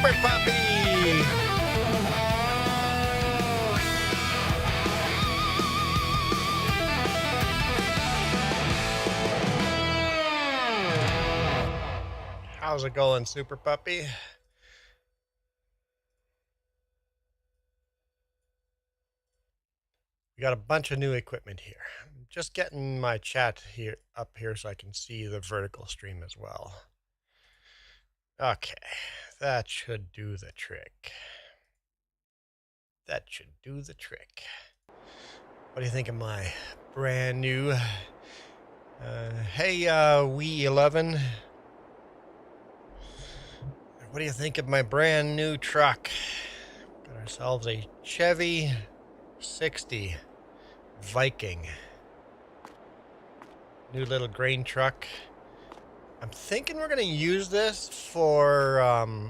Super Puppy! How's it going, Super Puppy? We got a bunch of new equipment here. I'm just getting my chat here up here so I can see the vertical stream as well. Okay, that should do the trick. That should do the trick. What do you think of my brand new hey We11? What do you think of my brand new truck? Got ourselves a Chevy 60 Viking. New little grain truck. I'm thinking we're going to use this for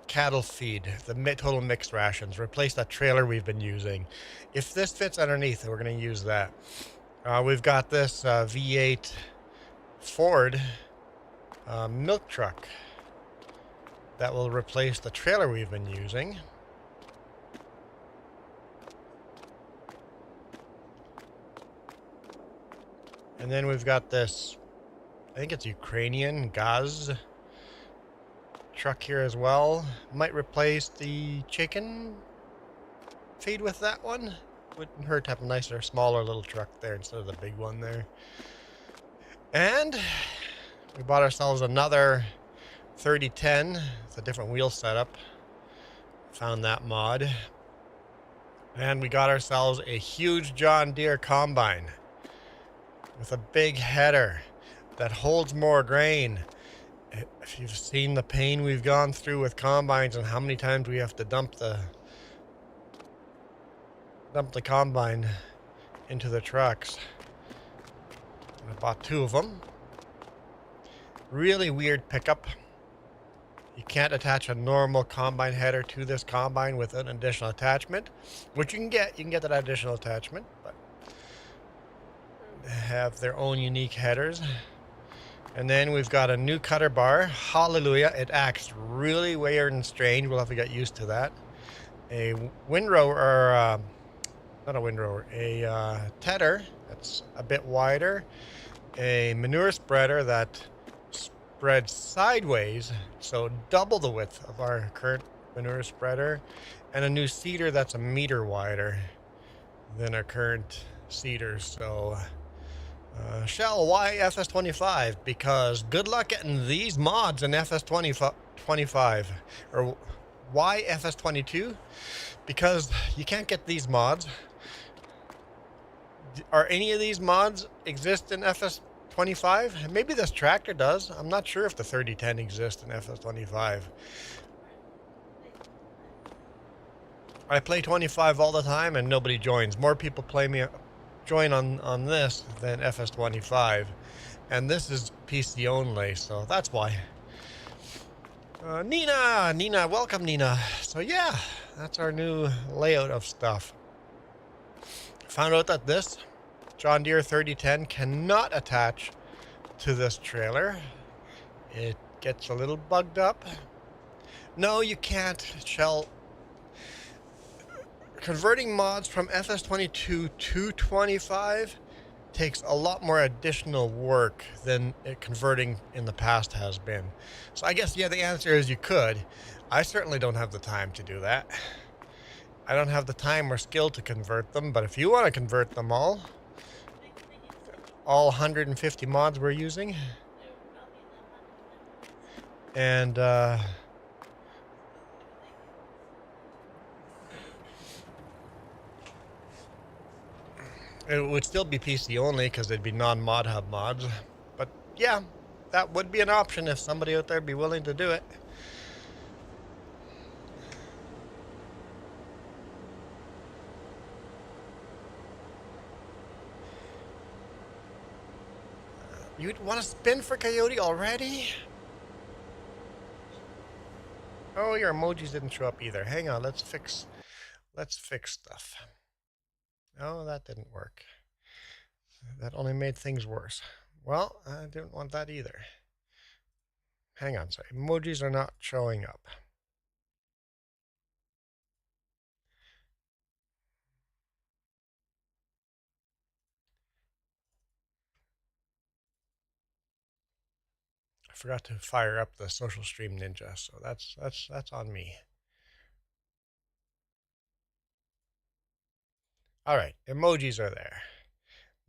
cattle feed, the total mixed rations. Replace that trailer we've been using. If this fits underneath, we're going to use that. We've got this V8 Ford milk truck that will replace the trailer we've been using. And then we've got this, I think it's Ukrainian Gaz truck here as well. Might replace the chicken feed with that one. Wouldn't hurt to have a nicer, smaller little truck there instead of the big one there. And we bought ourselves another 3010. It's a different wheel setup. Found that mod. And we got ourselves a huge John Deere combine with a big header that holds more grain. If you've seen the pain we've gone through with combines and how many times we have to dump the combine into the trucks. I bought 2 of them. Really weird pickup. You can't attach a normal combine header to this combine with an additional attachment, which you can get. You can get that additional attachment, but they have their own unique headers. And then we've got a new cutter bar. Hallelujah. It acts really weird and strange. We'll have to get used to that. A windrower, or not a windrower, a tedder that's a bit wider. A manure spreader that spreads sideways, so double the width of our current manure spreader. And a new seeder that's a meter wider than our current seeders. So Shell, why FS25? Because good luck getting these mods in FS25. Or why FS22? Because you can't get these mods. Are any of these mods exist in FS25? Maybe this tractor does. I'm not sure if the 3010 exists in FS25. I play 25 all the time and nobody joins. More people join on this than FS25, and this is PC only, so that's why. Nina, welcome Nina. So yeah, that's our new layout of stuff. Found out that this John Deere 3010 cannot attach to this trailer. It gets a little bugged up. No, you can't, Shell. Converting mods from FS22 to 25 takes a lot more additional work than converting in the past has been. So I guess, yeah, the answer is you could. I certainly don't have the time to do that. I don't have the time or skill to convert them, but if you want to convert them all 150 mods we're using, and it would still be PC only because they'd be non-mod hub mods. But yeah, that would be an option if somebody out there would be willing to do it. You'd want to spin for Coyote already? Oh, your emojis didn't show up either. Hang on, let's fix stuff. Oh, that didn't work. That only made things worse. Well, I didn't want that either. Hang on, sorry. Emojis are not showing up. I forgot to fire up the social stream ninja, so that's on me. All right, emojis are there.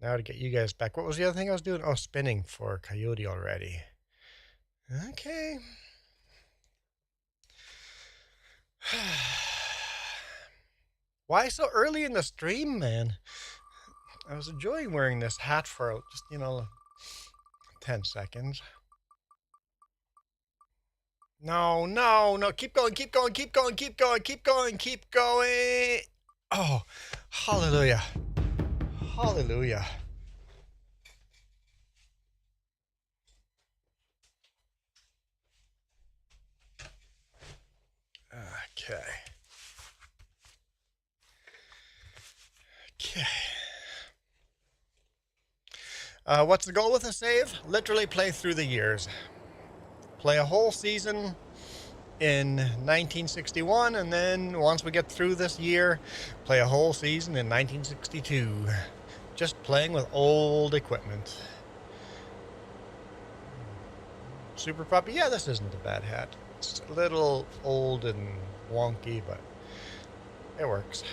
Now to get you guys back. What was the other thing I was doing? Oh, spinning for Coyote already. Okay. Why so early in the stream, man? I was enjoying wearing this hat for just, 10 seconds. No, no, no. Keep going, keep going, keep going, keep going, keep going, keep going. Oh, hallelujah. Hallelujah. Okay. Okay. What's the goal with a save? Literally play through the years. Play a whole season in 1961, and then once we get through this year, play a whole season in 1962. Just playing with old equipment. Super Puppy, yeah, this isn't a bad hat. It's a little old and wonky, but it works.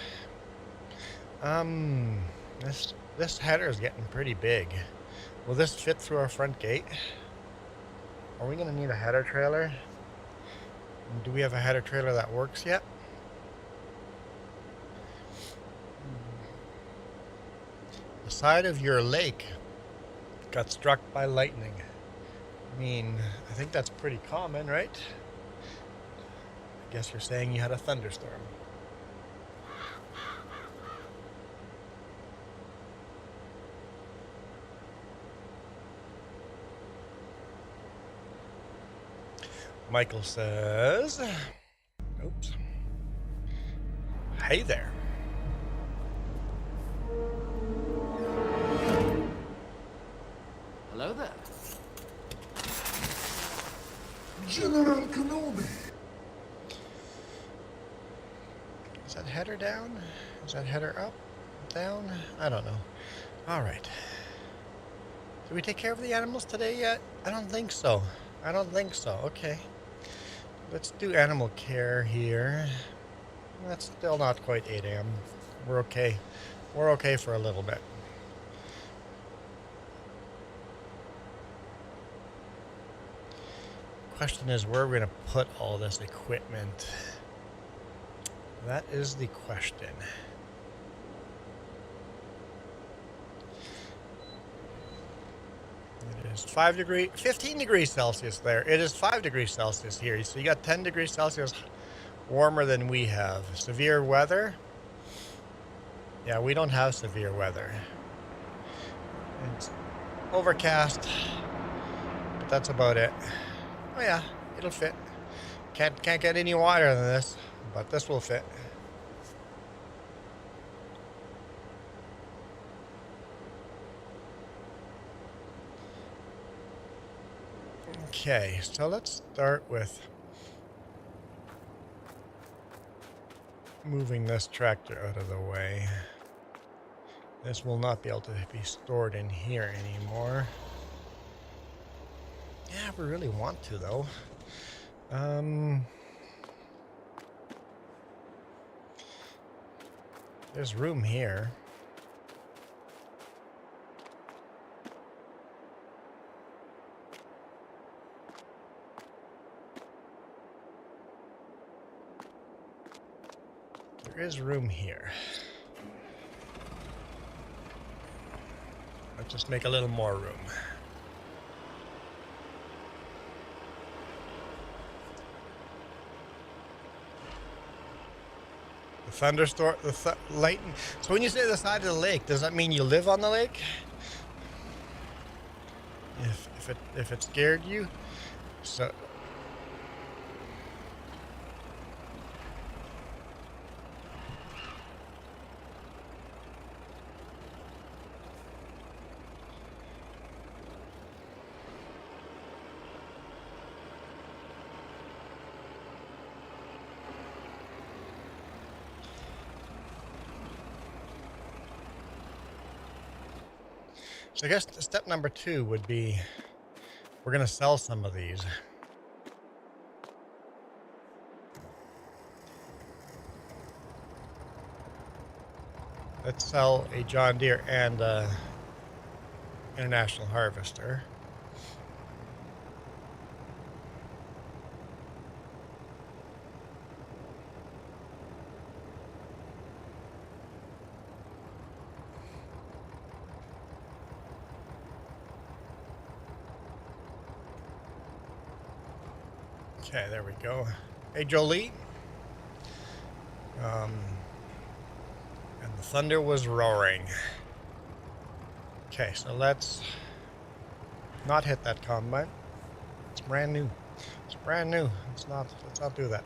This header is getting pretty big. Will this fit through our front gate? Are we gonna need a header trailer? Do we have a header trailer that works yet? The side of your lake got struck by lightning. I mean, I think that's pretty common, right? I guess you're saying you had a thunderstorm. Michael says, oops. Hey there. Hello there. General Kenobi. Is that header down? Is that header up? Down? I don't know. All right. Did we take care of the animals today yet? I don't think so. I don't think so. Okay. Let's do animal care here. That's still not quite 8 a.m. We're okay. We're okay for a little bit. Question is where we're going to put all this equipment. That is the question. It is 15 degrees Celsius there. It is 5 degrees Celsius here. So you got 10 degrees Celsius warmer than we have. Severe weather? Yeah, we don't have severe weather. It's overcast, but that's about it. Oh yeah, it'll fit. Can't get any wider than this, but this will fit. Okay, so let's start with moving this tractor out of the way. This will not be able to be stored in here anymore. Yeah, we really want to though. There's room here. There is room here. Let's just make a little more room. The thunderstorm, lightning. So when you say the side of the lake, does that mean you live on the lake? If it scared you, so. So I guess step number 2 would be We're going to sell some of these. Let's sell a John Deere and International Harvester. Okay, there we go. Hey, Jolie. And the thunder was roaring. Okay, so let's not hit that combine. It's brand new. It's brand new. Let's not do that.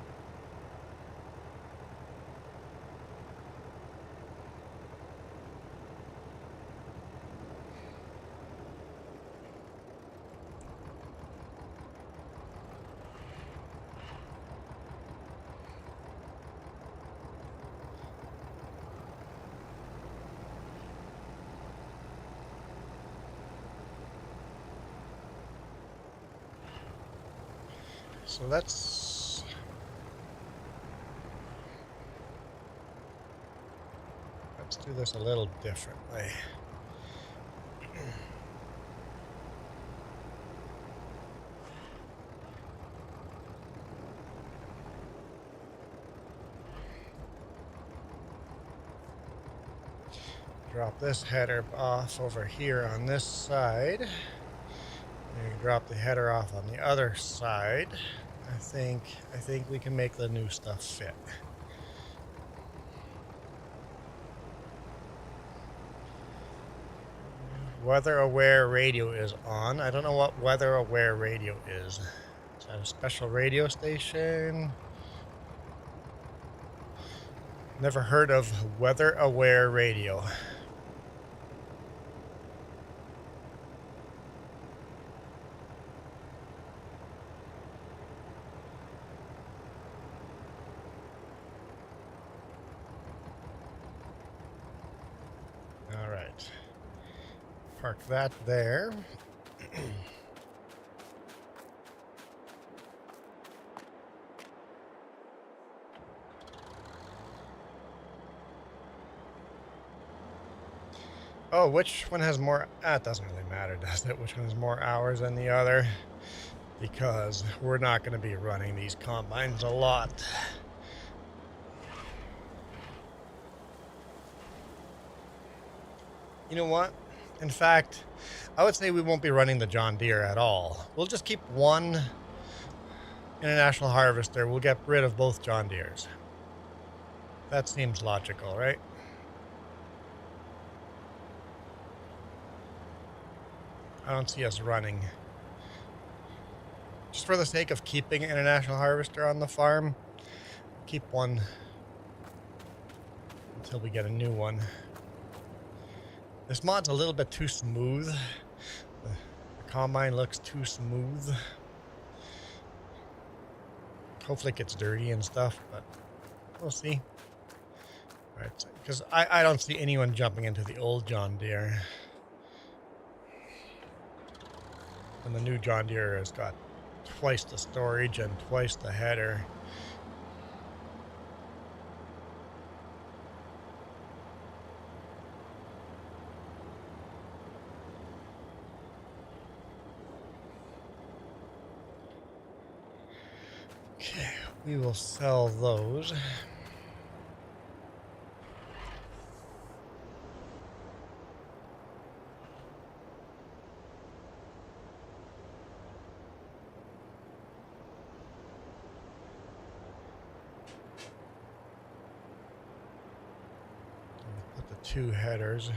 So let's do this a little differently. Drop this header off over here on this side. And drop the header off on the other side. I think we can make the new stuff fit. Weather aware radio is on. I don't know what weather aware radio is. Is that a special radio station? Never heard of weather aware radio. All right. Park that there. Oh, which one has more? It doesn't really matter, does it? Which one has more hours than the other? Because we're not going to be running these combines a lot. You know what? In fact, I would say we won't be running the John Deere at all. We'll just keep one International Harvester. We'll get rid of both John Deeres. That seems logical, right? I don't see us running. Just for the sake of keeping International Harvester on the farm, keep one until we get a new one. This mod's a little bit too smooth. The combine looks too smooth. Hopefully it gets dirty and stuff, but we'll see. All right, because I don't see anyone jumping into the old John Deere. And the new John Deere has got twice the storage and twice the header. Okay, we will sell those. Put the two headers,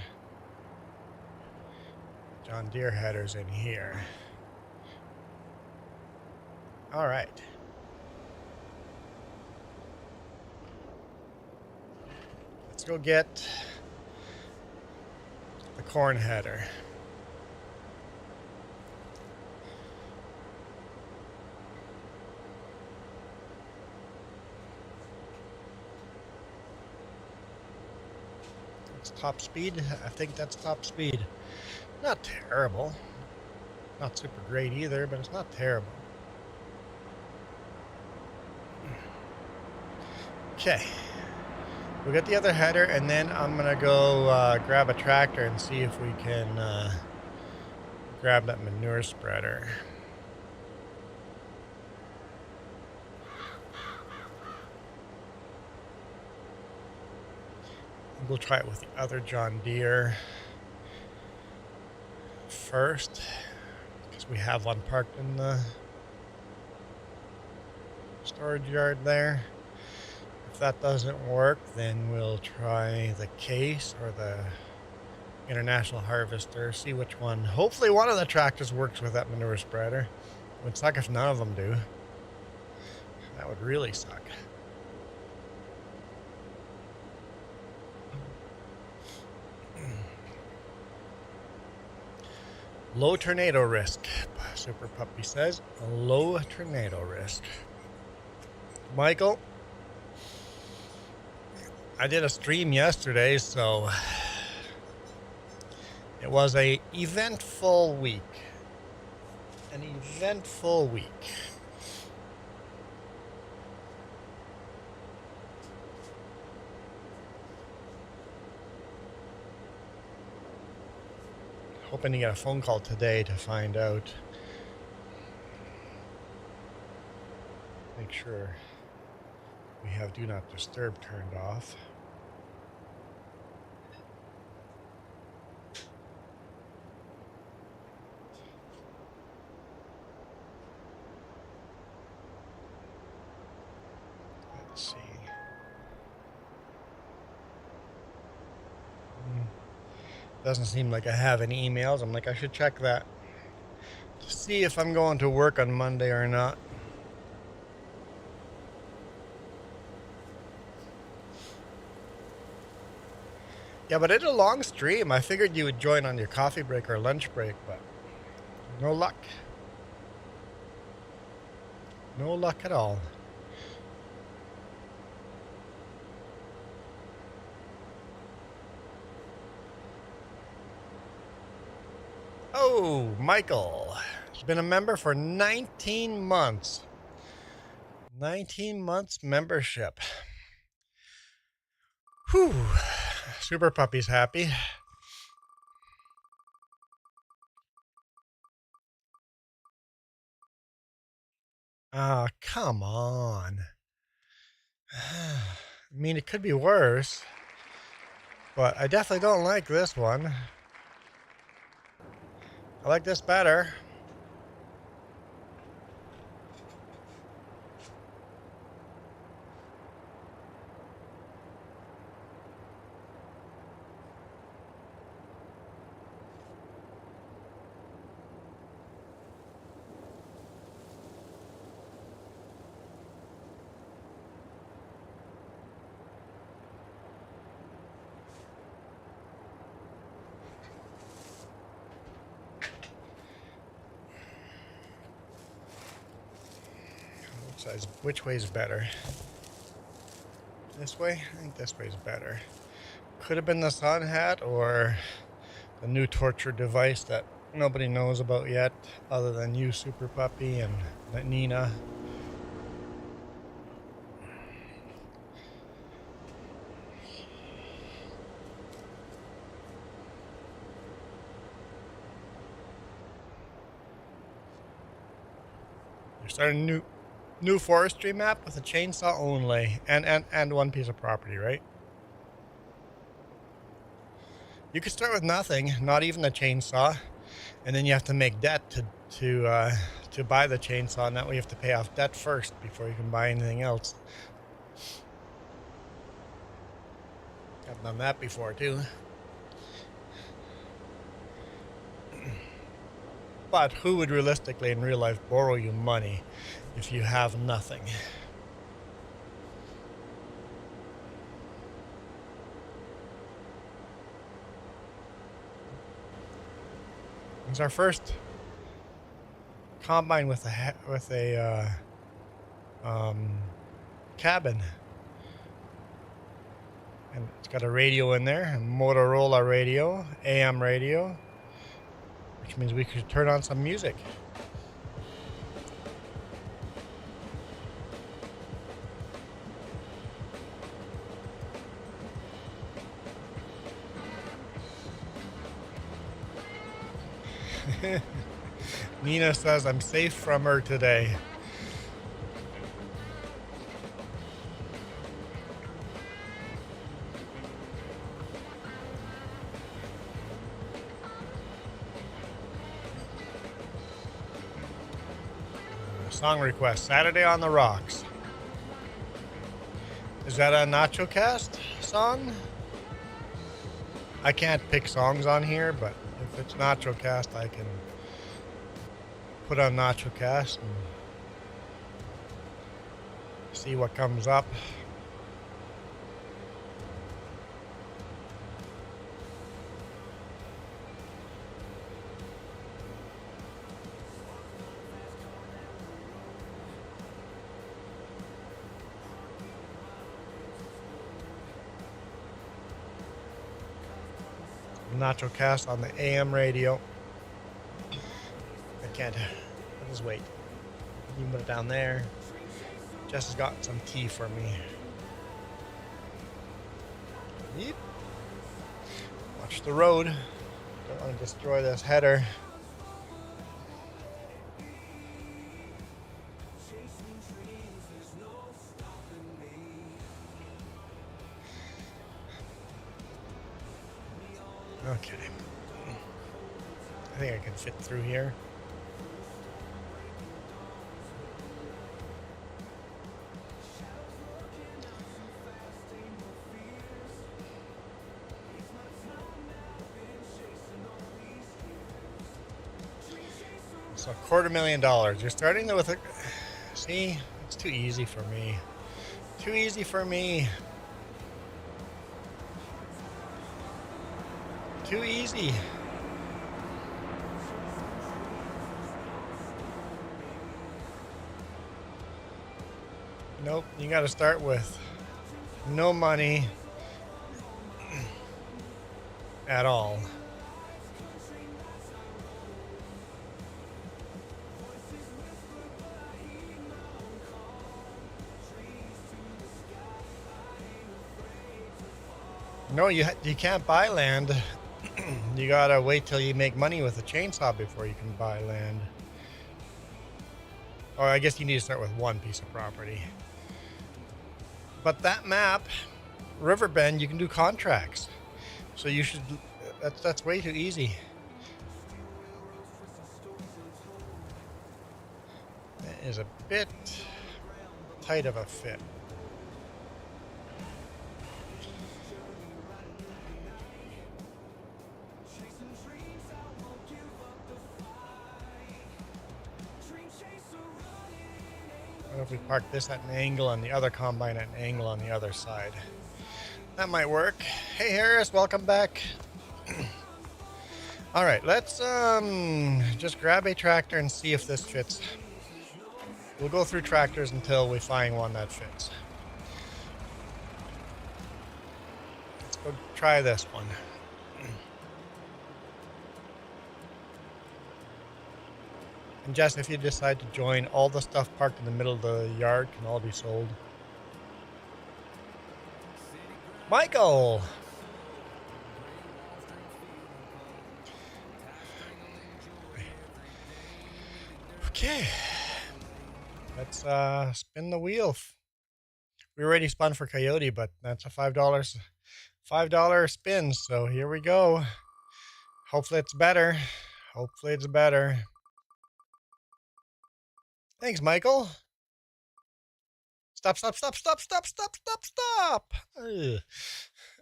John Deere headers in here. All right. Let's go get the corn header. It's top speed. I think that's top speed. Not terrible. Not super great either, but it's not terrible. Okay. We'll get the other header, and then I'm going to go grab a tractor and see if we can grab that manure spreader. We'll try it with the other John Deere first, because we have one parked in the storage yard there. If that doesn't work, then we'll try the Case or the International Harvester, see which one. Hopefully one of the tractors works with that manure spreader. It would suck if none of them do. That would really suck. Low tornado risk, Super Puppy says. A low tornado risk. Michael, I did a stream yesterday, so it was an eventful week. An eventful week. Hoping to get a phone call today to find out. Make sure we have Do Not Disturb turned off. Let's see. Doesn't seem like I have any emails. I'm like, I should check that to see if I'm going to work on Monday or not. Yeah, but it's a long stream. I figured you would join on your coffee break or lunch break, but no luck. No luck at all. Oh, Michael. He's been a member for 19 months. 19 months membership. Whew. Super Puppy's happy. Ah, come on. I mean, it could be worse, but I definitely don't like this one. I like this better. Which way is better? This way? I think this way is better. Could have been the sun hat or the new torture device that nobody knows about yet, other than you, Super Puppy, and Nina. You're starting a new forestry map with a chainsaw only and one piece of property, right? You could start with nothing, not even a chainsaw, and then you have to make debt to buy the chainsaw, and that way you have to pay off debt first before you can buy anything else. I've done that before too. But who would realistically in real life borrow you money if you have nothing? It's our first combine with a cabin, and it's got a radio in there, a Motorola radio, AM radio. which means we could turn on some music. Nina says I'm safe from her today. Song request, Saturday on the Rocks. Is that a Nacho Cast song? I can't pick songs on here, but if it's Nacho Cast, I can put on Nacho Cast and see what comes up. Nacho Cast on the AM radio. I can't. I'll just wait. You can put it down there. Jess has got some tea for me. Yep. Watch the road. Don't want to destroy this header. Okay. I think I can fit through here. So $250,000. You're starting with a... See? It's too easy for me. Too easy for me. Too easy. Nope, you got to start with no money at all. No, you can't buy land. You gotta wait till you make money with a chainsaw before you can buy land. Or I guess you need to start with one piece of property. But that map, Riverbend, you can do contracts. So you should, that's way too easy. That is a bit tight of a fit. If we park this at an angle and the other combine at an angle on the other side, that might work. Hey Harris, welcome back. All right, let's just grab a tractor and see if this fits. We'll go through tractors until we find one that fits. Let's go try this one. And Jess, if you decide to join, all the stuff parked in the middle of the yard can all be sold. Michael! Okay. Let's spin the wheel. We already spun for Coyote, but that's a $5 spin, so here we go. Hopefully it's better. Hopefully it's better. Thanks, Michael. Stop. Ugh. I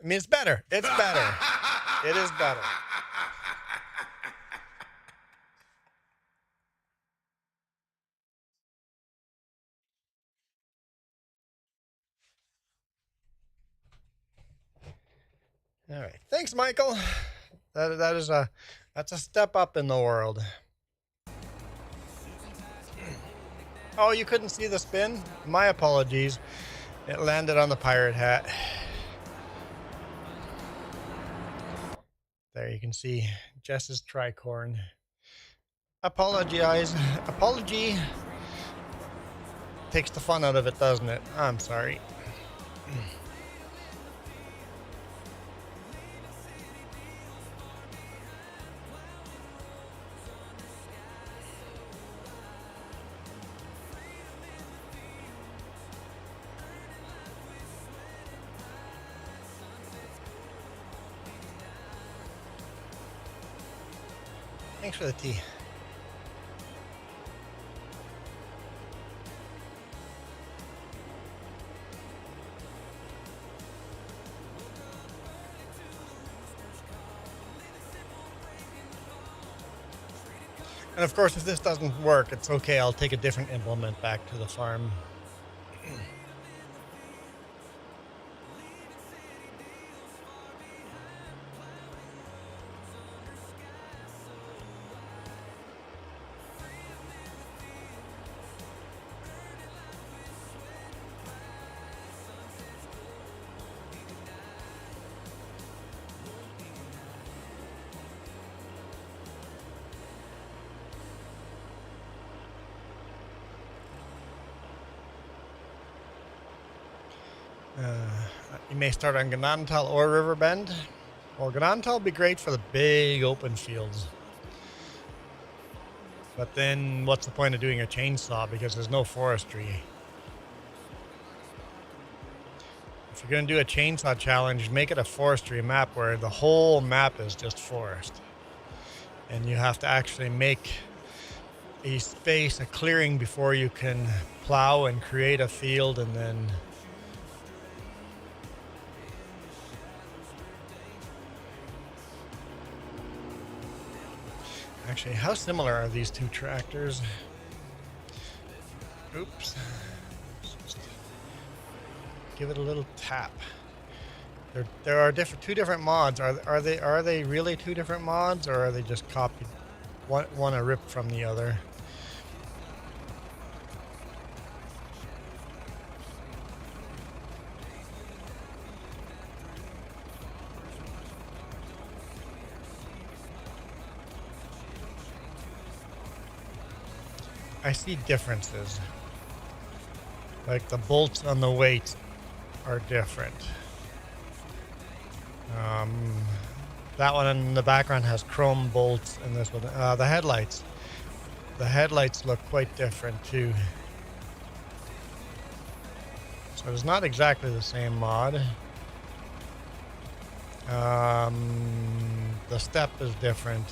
mean, it's better. It's better. It is better. All right. Thanks, Michael. That's a step up in the world. Oh, you couldn't see the spin? My apologies. It landed on the pirate hat. There you can see Jess's tricorn. Apology takes the fun out of it, doesn't it? I'm sorry. Thanks for the tea. And of course, if this doesn't work, it's okay. I'll take a different implement back to the farm. You may start on Ganantal or Riverbend. Well, Ganantal would be great for the big open fields. But then what's the point of doing a chainsaw because there's no forestry? If you're going to do a chainsaw challenge, make it a forestry map where the whole map is just forest. And you have to actually make a space, a clearing before you can plow and create a field and then... Actually, how similar are these two tractors? Oops. Just give it a little tap. There are two different mods. Are they really two different mods, or are they just copied? One a rip from the other. I see differences. Like the bolts on the weight are different. That one in the background has chrome bolts, and this one, the headlights. The headlights look quite different too. So it's not exactly the same mod. The step is different.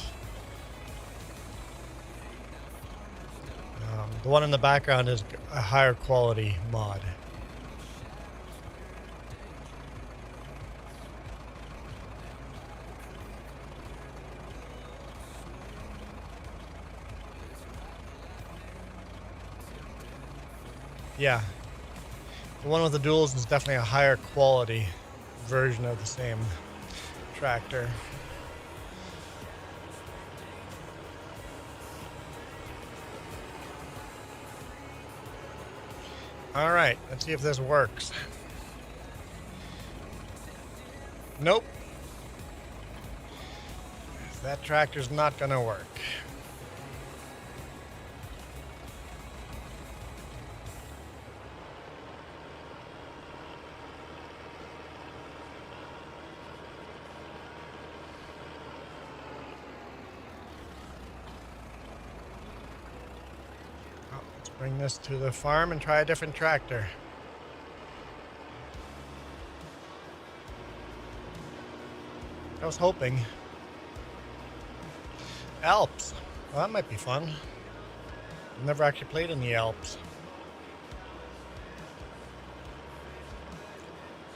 The one in the background is a higher quality mod. Yeah. The one with the duals is definitely a higher quality version of the same tractor. All right, let's see if this works. Nope. That tractor's not gonna work. Bring this to the farm and try a different tractor. I was hoping. Alps. Well, that might be fun. I've never actually played in the Alps.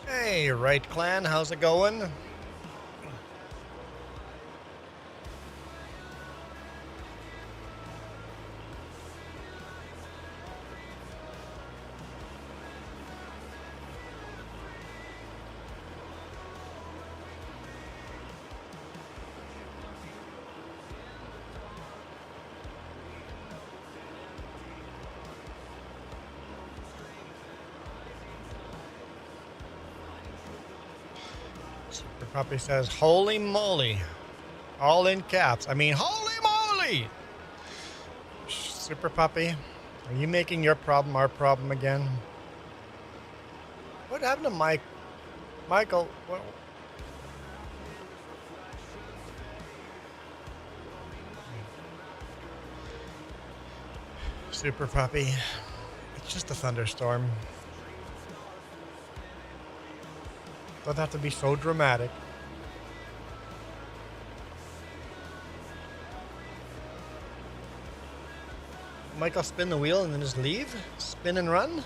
Hey, Right Clan, how's it going? Super Puppy says, holy moly. All in caps. I mean, holy moly! Super Puppy, are you making your problem our problem again? What happened to Mike? Michael, what? Super Puppy, it's just a thunderstorm. Don't have to be so dramatic. Michael, spin the wheel and then just leave? Spin and run?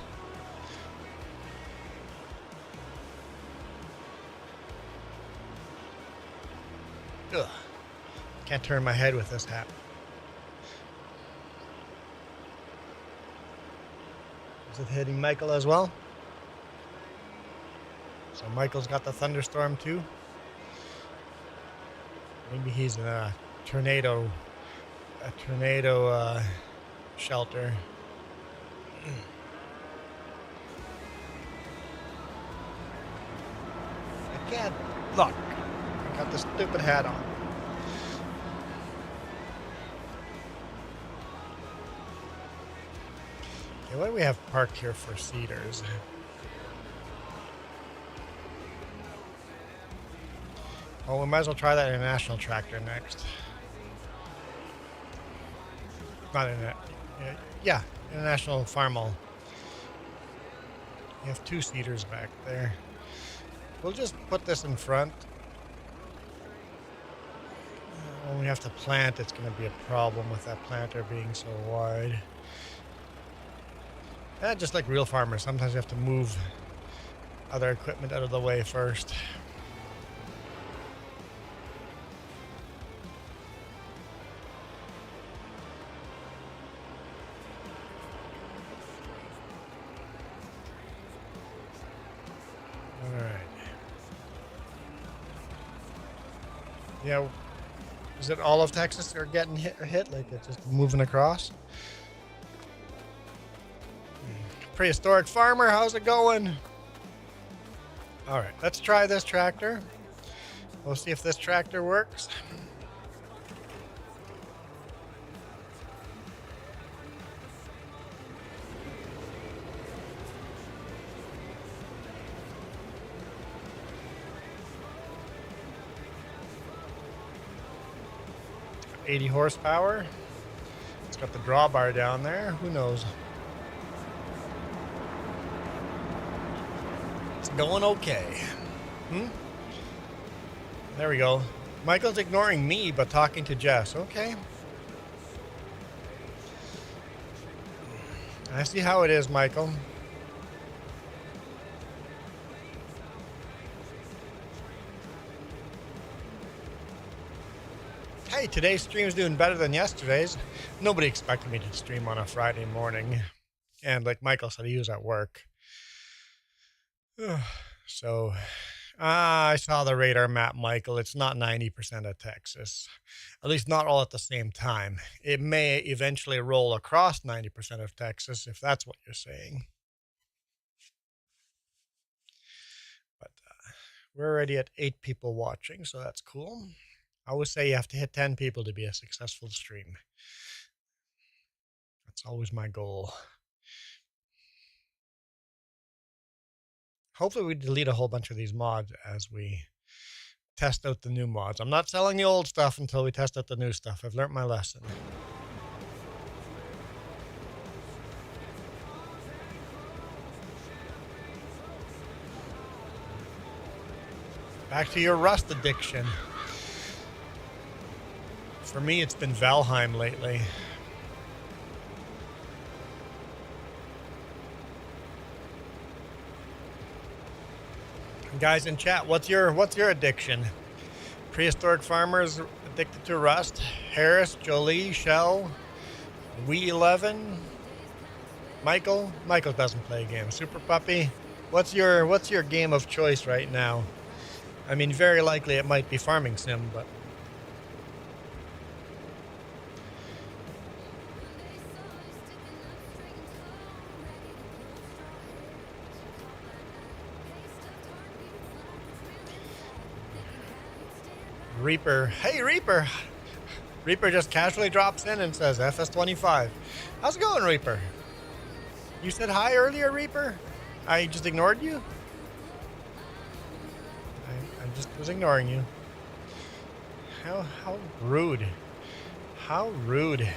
Ugh. Can't turn my head with this hat. Is it hitting Michael as well? So Michael's got the thunderstorm too? Maybe he's in a tornado shelter. I can't look. I got this stupid hat on. Okay, what do we have parked here for cedars? Oh, we might as well try that international tractor next. Not internet. Yeah, international farmal. You have 2 cedars back there. We'll just put this in front. When we have to plant, it's going to be a problem with that planter being so wide. And just like real farmers, sometimes you have to move other equipment out of the way first. Yeah, is it all of Texas are getting hit? Like it's just moving across? Prehistoric farmer, how's it going? All right, let's try this tractor. We'll see if this tractor works. .80 horsepower. It's got the drawbar down there. Who knows? It's going okay. There we go. Michael's ignoring me, but talking to Jess. Okay. I see how it is, Michael. Hey, today's stream's doing better than yesterday's. Nobody expected me to stream on a Friday morning. And like Michael said, he was at work. So, I saw the radar map, Michael. It's not 90% of Texas. At least not all at the same time. It may eventually roll across 90% of Texas, if that's what you're saying. But we're already at 8 people watching, so that's cool. I always say you have to hit 10 people to be a successful stream. That's always my goal. Hopefully we delete a whole bunch of these mods as we test out the new mods. I'm not selling the old stuff until we test out the new stuff. I've learned my lesson. Back to your Rust addiction. For me, it's been Valheim lately. Guys in chat, what's your addiction? Prehistoric farmers addicted to Rust. Harris, Jolie, Shell, Wee 11, Michael. Michael doesn't play games. Super Puppy, what's your game of choice right now? I mean, very likely it might be Farming Sim, but. Reaper. Hey, Reaper. Reaper just casually drops in and says FS25. How's it going, Reaper? You said hi earlier, Reaper? I just ignored you? I just was ignoring you. How rude. How rude.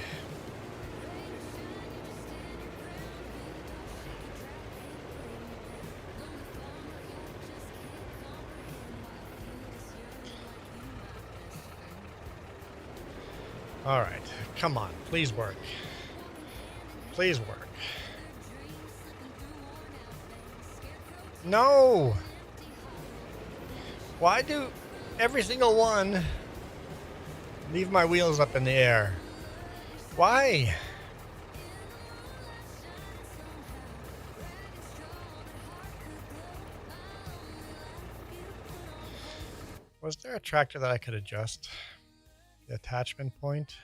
All right, come on, please work. Please work. No! Why do every single one leave my wheels up in the air? Why? Was there a tractor that I could adjust? The attachment point?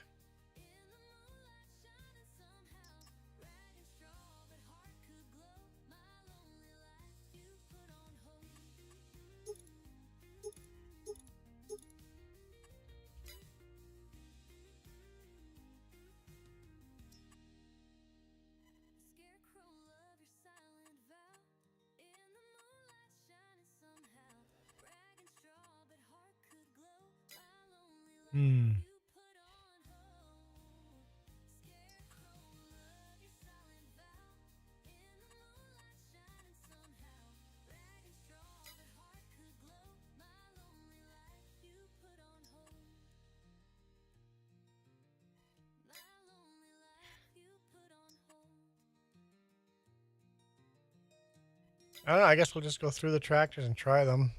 I don't know, I guess we'll just go through the tractors and try them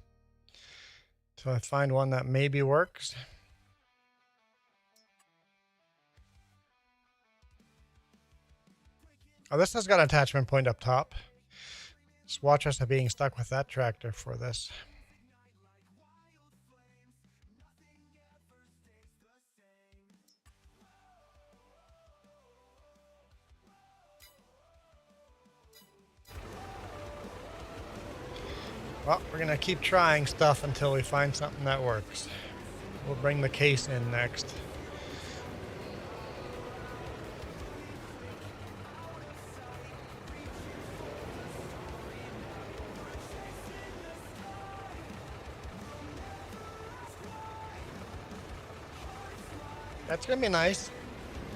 until I find one that maybe works. Oh, this has got an attachment point up top. Just watch us being stuck with that tractor for this. Well, we're going to keep trying stuff until we find something that works. We'll bring the case in next. That's going to be nice.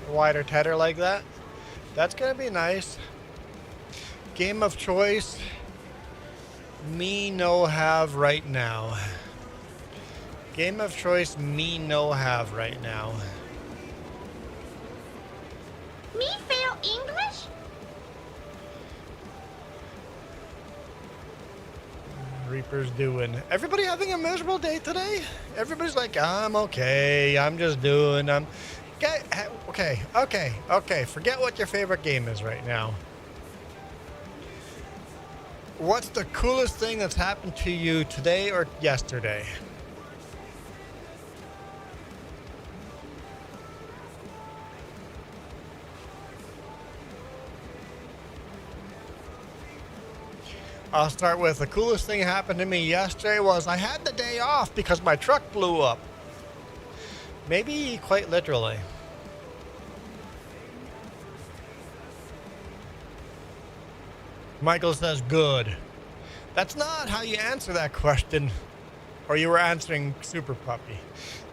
A wider tedder like that. That's going to be nice. Game of choice. Me no have right now. Game of choice, me no have right now. Me fail English? Reaper's doing. Everybody having a miserable day today? Everybody's like, I'm okay. I'm just doing. Okay. Forget what your favorite game is right now. What's the coolest thing that's happened to you today or yesterday? I'll start with the coolest thing that happened to me yesterday was I had the day off because my truck blew up. Maybe quite literally. Michael says, good. That's not how you answer that question. Or you were answering Super Puppy.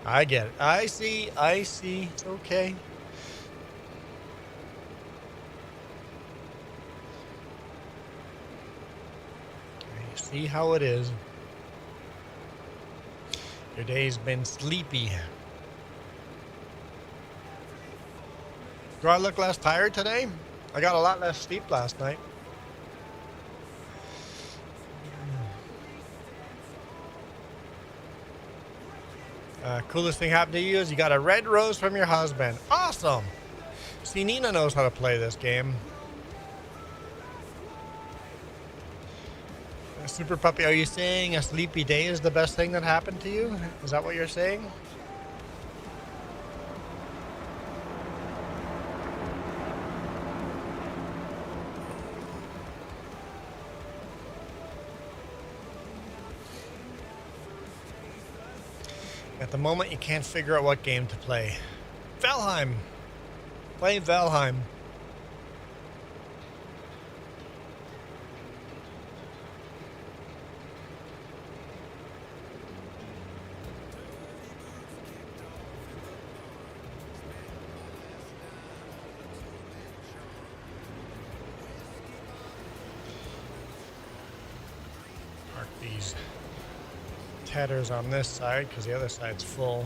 I get it. I see. It's okay. I see how it is. Your day's been sleepy. Do I look less tired today? I got a lot less sleep last night. Coolest thing happened to you is you got a red rose from your husband. Awesome! See, Nina knows how to play this game. Super Puppy, are you saying a sleepy day is the best thing that happened to you? Is that what you're saying? At the moment, you can't figure out what game to play. Valheim. Playing Valheim. Mark these tatters on this side because the other side's full.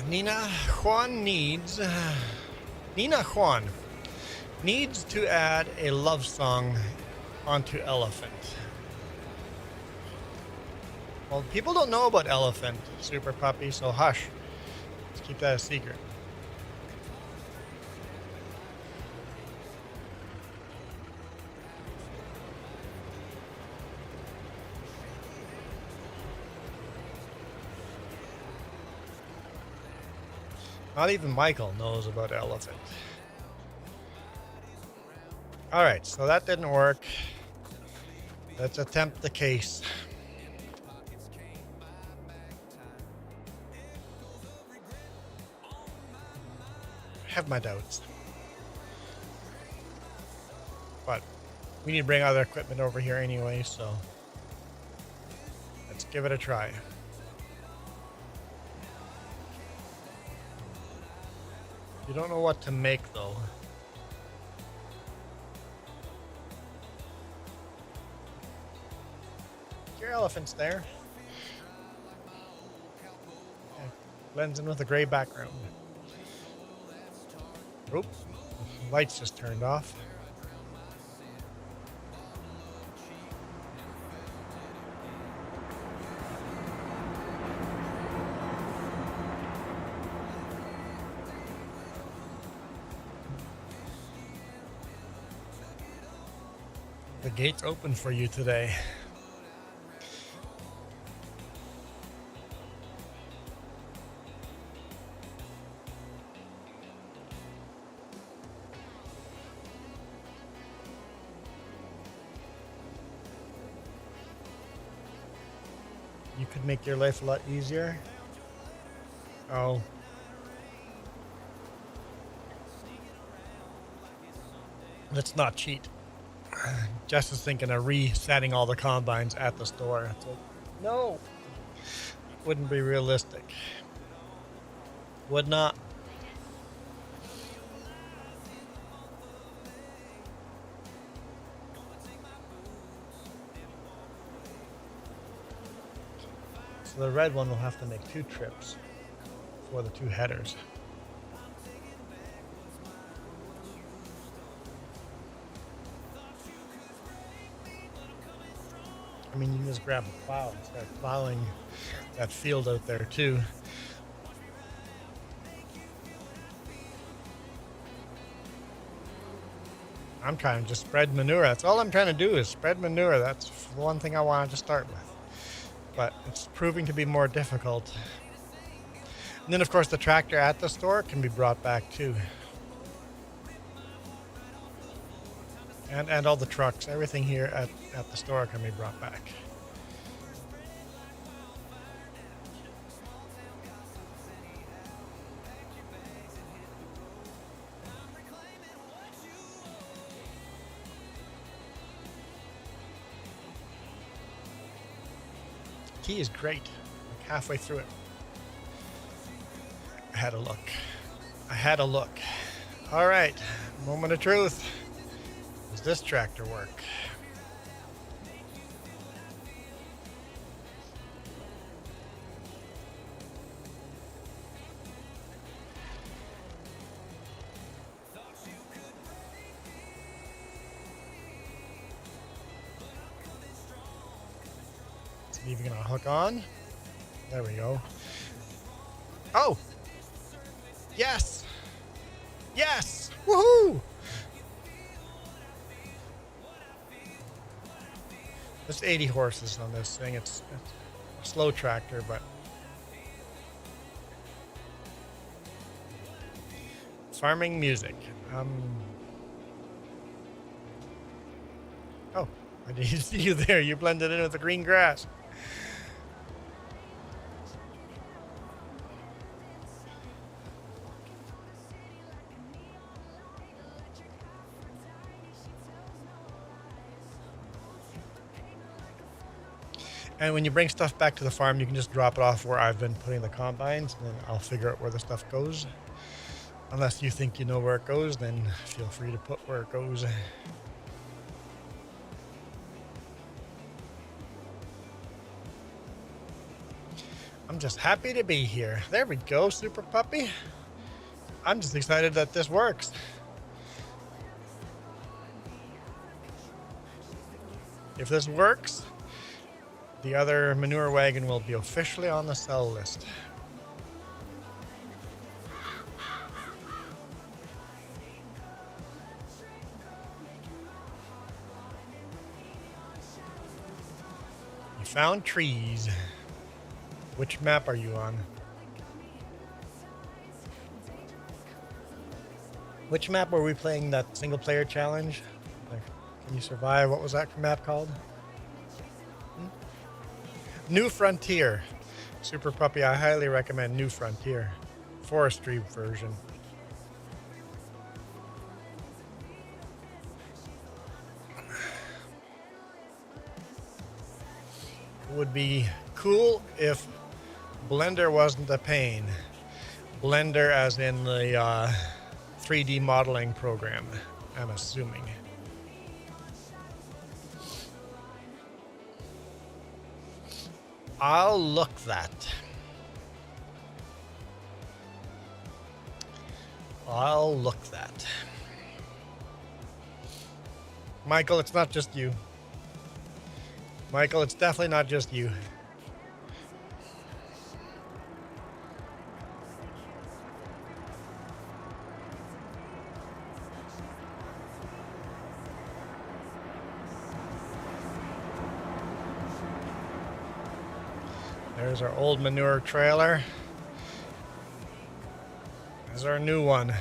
Nina Juan needs to add a love song onto Elephant. Well, people don't know about Elephant, Super Puppy, so hush. Let's keep that a secret. Not even Michael knows about Elephant. All right, so that didn't work. Let's attempt the case. I have my doubts. But we need to bring other equipment over here anyway, so let's give it a try. You don't know what to make though. Your elephant's there. Yeah, blends in with the gray background. Oop, lights just turned off. The gate's open for you today. You could make your life a lot easier. Oh. Let's not cheat. Jess is thinking of resetting all the combines at the store. It's like, no, wouldn't be realistic. Would not. So the red one will have to make 2 trips for the 2 headers. I mean, you can just grab a plow and start plowing that field out there too. I'm trying to just spread manure. That's all I'm trying to do is spread manure. That's the one thing I wanted to start with. But it's proving to be more difficult. And then, of course, the tractor at the store can be brought back too. And all the trucks, everything here at the store can be brought back. Key is great. Like halfway through it. I had a look. All right, moment of truth. Does this tractor work? Is it even gonna hook on? There we go. Oh! Yes! Yes! Woohoo! There's 80 horses on this thing. It's slow tractor, but farming music. Oh, I didn't see you there. You blended in with the green grass. And when you bring stuff back to the farm, you can just drop it off where I've been putting the combines, and then I'll figure out where the stuff goes. Unless you think you know where it goes, then feel free to put where it goes. I'm just happy to be here. There we go, Super Puppy. I'm just excited that this works. If this works, the other manure wagon will be officially on the sell list. You found trees. Which map are you on? Which map were we playing that single player challenge? Like, can you survive? What was that map called? New Frontier. Super Puppy, I highly recommend New Frontier. Forestry version. Would be cool if Blender wasn't a pain. Blender as in the 3D modeling program, I'm assuming. I'll look that. I'll look that. Michael, it's not just you. Michael, it's definitely not just you. There's our old manure trailer. There's our new one.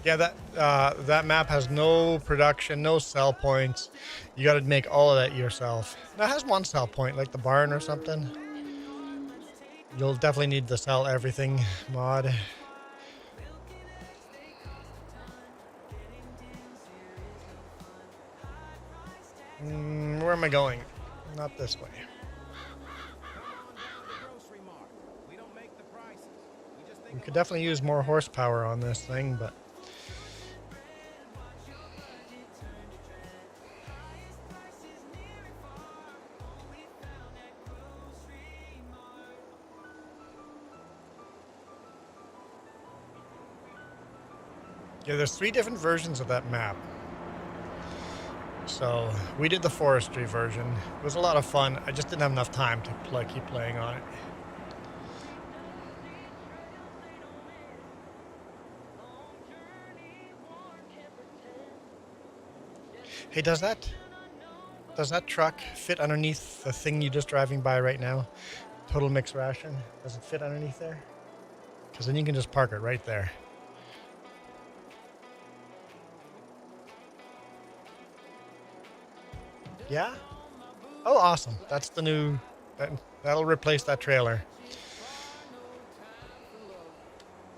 Yeah, that map has no production, no sell points. You got to make all of that yourself. Now, it has one sell point, like the barn or something. You'll definitely need the sell everything mod. Where am I going? Not this way. We could definitely use more horsepower on this thing, but yeah, there's 3 different versions of that map. So we did the forestry version. It was a lot of fun. I just didn't have enough time to keep playing on it. Hey, does that truck fit underneath the thing you're just driving by right now? Total Mix Ration. Does it fit underneath there? Because then you can just park it right there. Yeah? Oh, awesome. That's the new... That'll replace that trailer.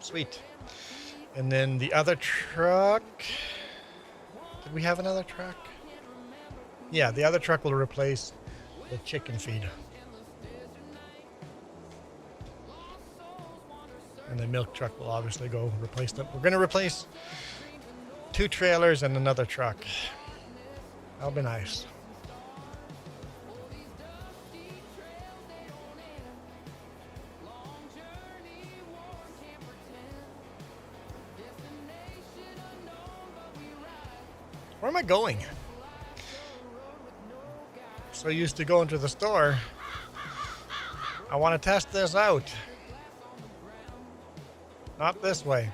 Sweet. And then the other truck... Did we have another truck? Yeah, the other truck will replace the chicken feed. And the milk truck will obviously go replace them. We're going to replace 2 trailers and another truck. That'll be nice. Where am I going? So used to going to the store. I want to test this out. Not this way.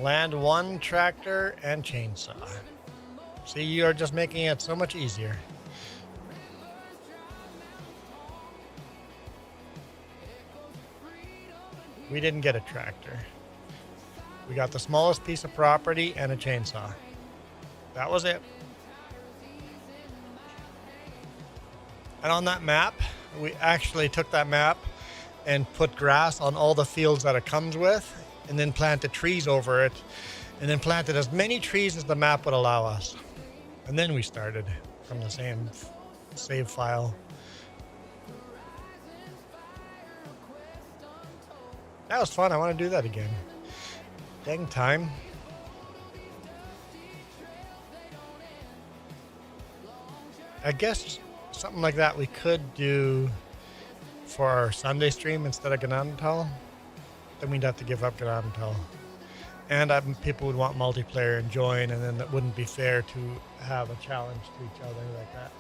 Land one tractor and chainsaw. See, you are just making it so much easier. We didn't get a tractor. We got the smallest piece of property and a chainsaw. That was it. And on that map, we actually took that map and put grass on all the fields that it comes with, and then planted trees over it, and then planted as many trees as the map would allow us. And then we started from the same save file. That was fun. I want to do that again. Dang time. I guess something like that we could do for our Sunday stream instead of Ganantal. Then we'd have to give up Ganantal. And people would want multiplayer and join, and then that wouldn't be fair to have a challenge to each other like that.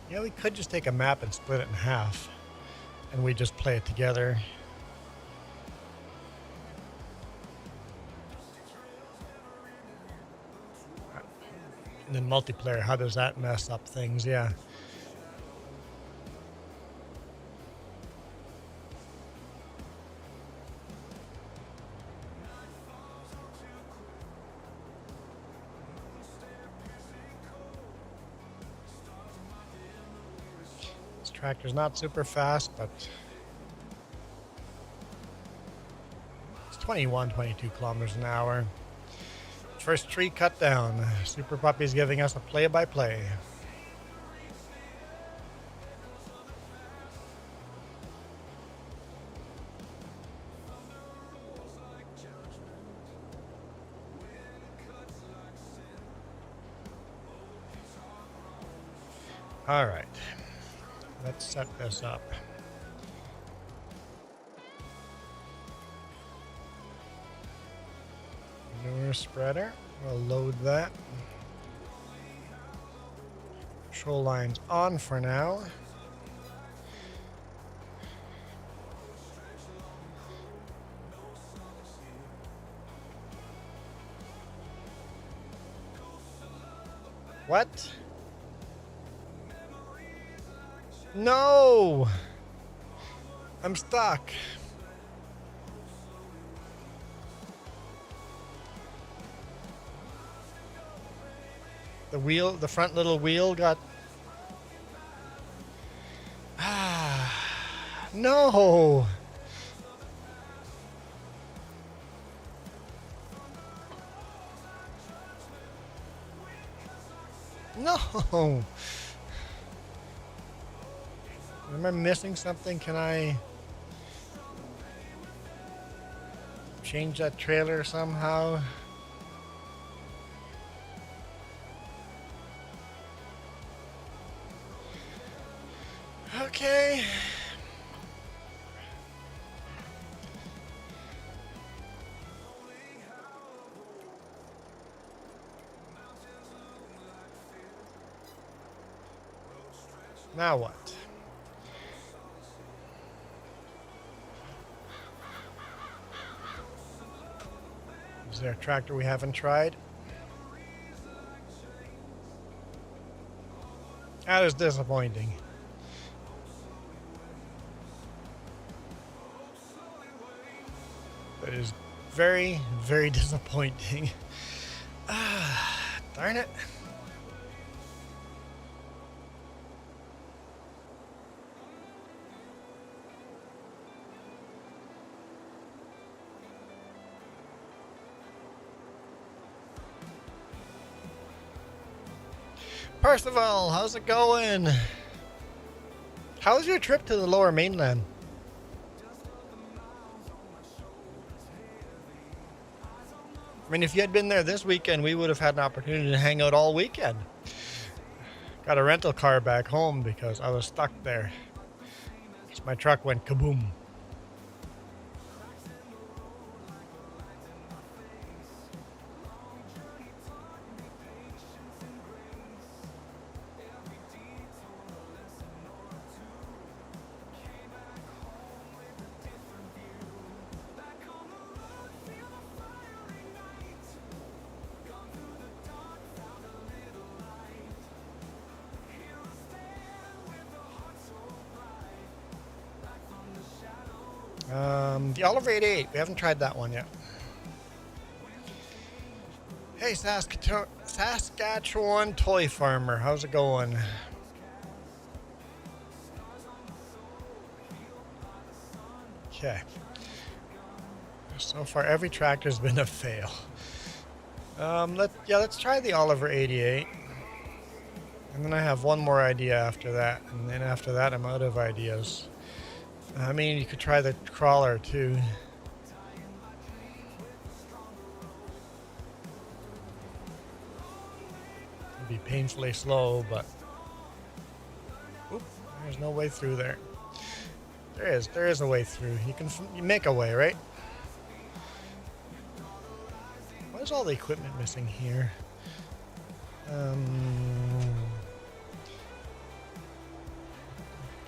Yeah, we could just take a map and split it in half, and we just play it together. And then multiplayer, how does that mess up things? Yeah. Tractor's not super fast, but it's 22 kilometers an hour. First tree cut down. Super Puppy's giving us a play-by-play. All right. Let's set this up. Manure spreader. We'll load that. Control lines on for now. What? No! I'm stuck. The wheel, the front little wheel got... No! No! Am I missing something? Can I change that trailer somehow? Okay. Now what? Is there a tractor we haven't tried? That is disappointing. That is very, very disappointing. Darn it. Percival, how's it going? How's your trip to the Lower Mainland? I mean, if you had been there this weekend, we would have had an opportunity to hang out all weekend. Got a rental car back home because I was stuck there. My truck went kaboom. The Oliver 88. We haven't tried that one yet. Hey, Saskatchewan Toy Farmer. How's it going? Okay. So far, every tractor's been a fail. Let's try the Oliver 88. And then I have one more idea after that. And then after that, I'm out of ideas. I mean, you could try the crawler too. It'd be painfully slow, but oop, there's no way through there. There is a way through. You make a way, right? Why is all the equipment missing here?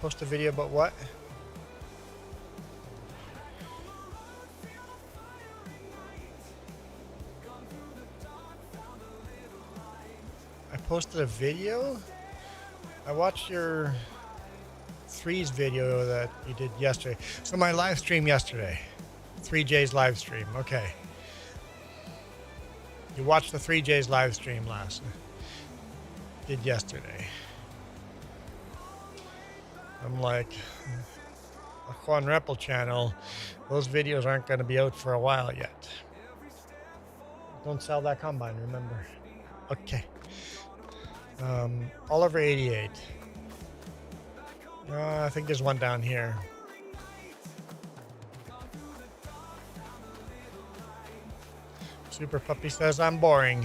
Post a video about what? Posted a video. I watched your 3's video that you did yesterday. So my live stream yesterday, 3J's live stream. Okay. You watched the 3J's live stream did yesterday. I'm like, a Juan Rempel channel, those videos aren't going to be out for a while yet. Don't sell that combine, remember. Okay. Oliver 88. I think there's one down here. Super Puppy says I'm boring.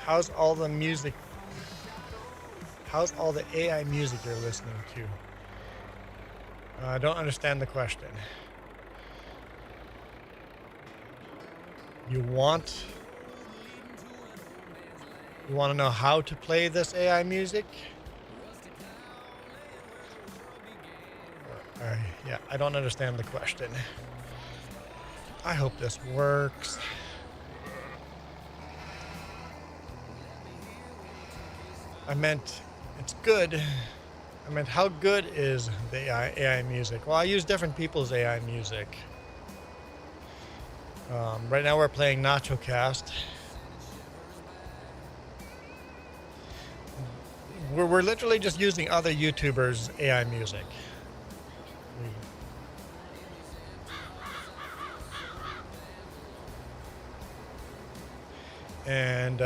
How's all the music? How's all the AI music you're listening to? I don't understand the question. You want to know how to play this AI music? Yeah, I don't understand the question. I hope this works. I meant it's good. I meant how good is the AI music? Well, I use different people's AI music. Right now we're playing Nacho Cast. We're literally just using other YouTubers' AI music. And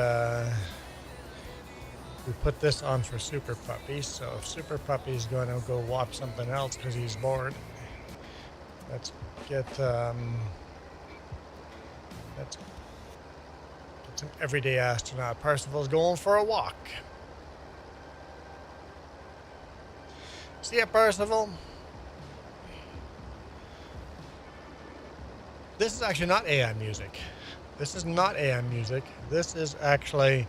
we put this on for Super Puppy. So if Super Puppy's going to go watch something else because he's bored, let's get some everyday astronaut. Percival's going for a walk. See ya, Percival. This is actually not AI music. This is not AI music. This is actually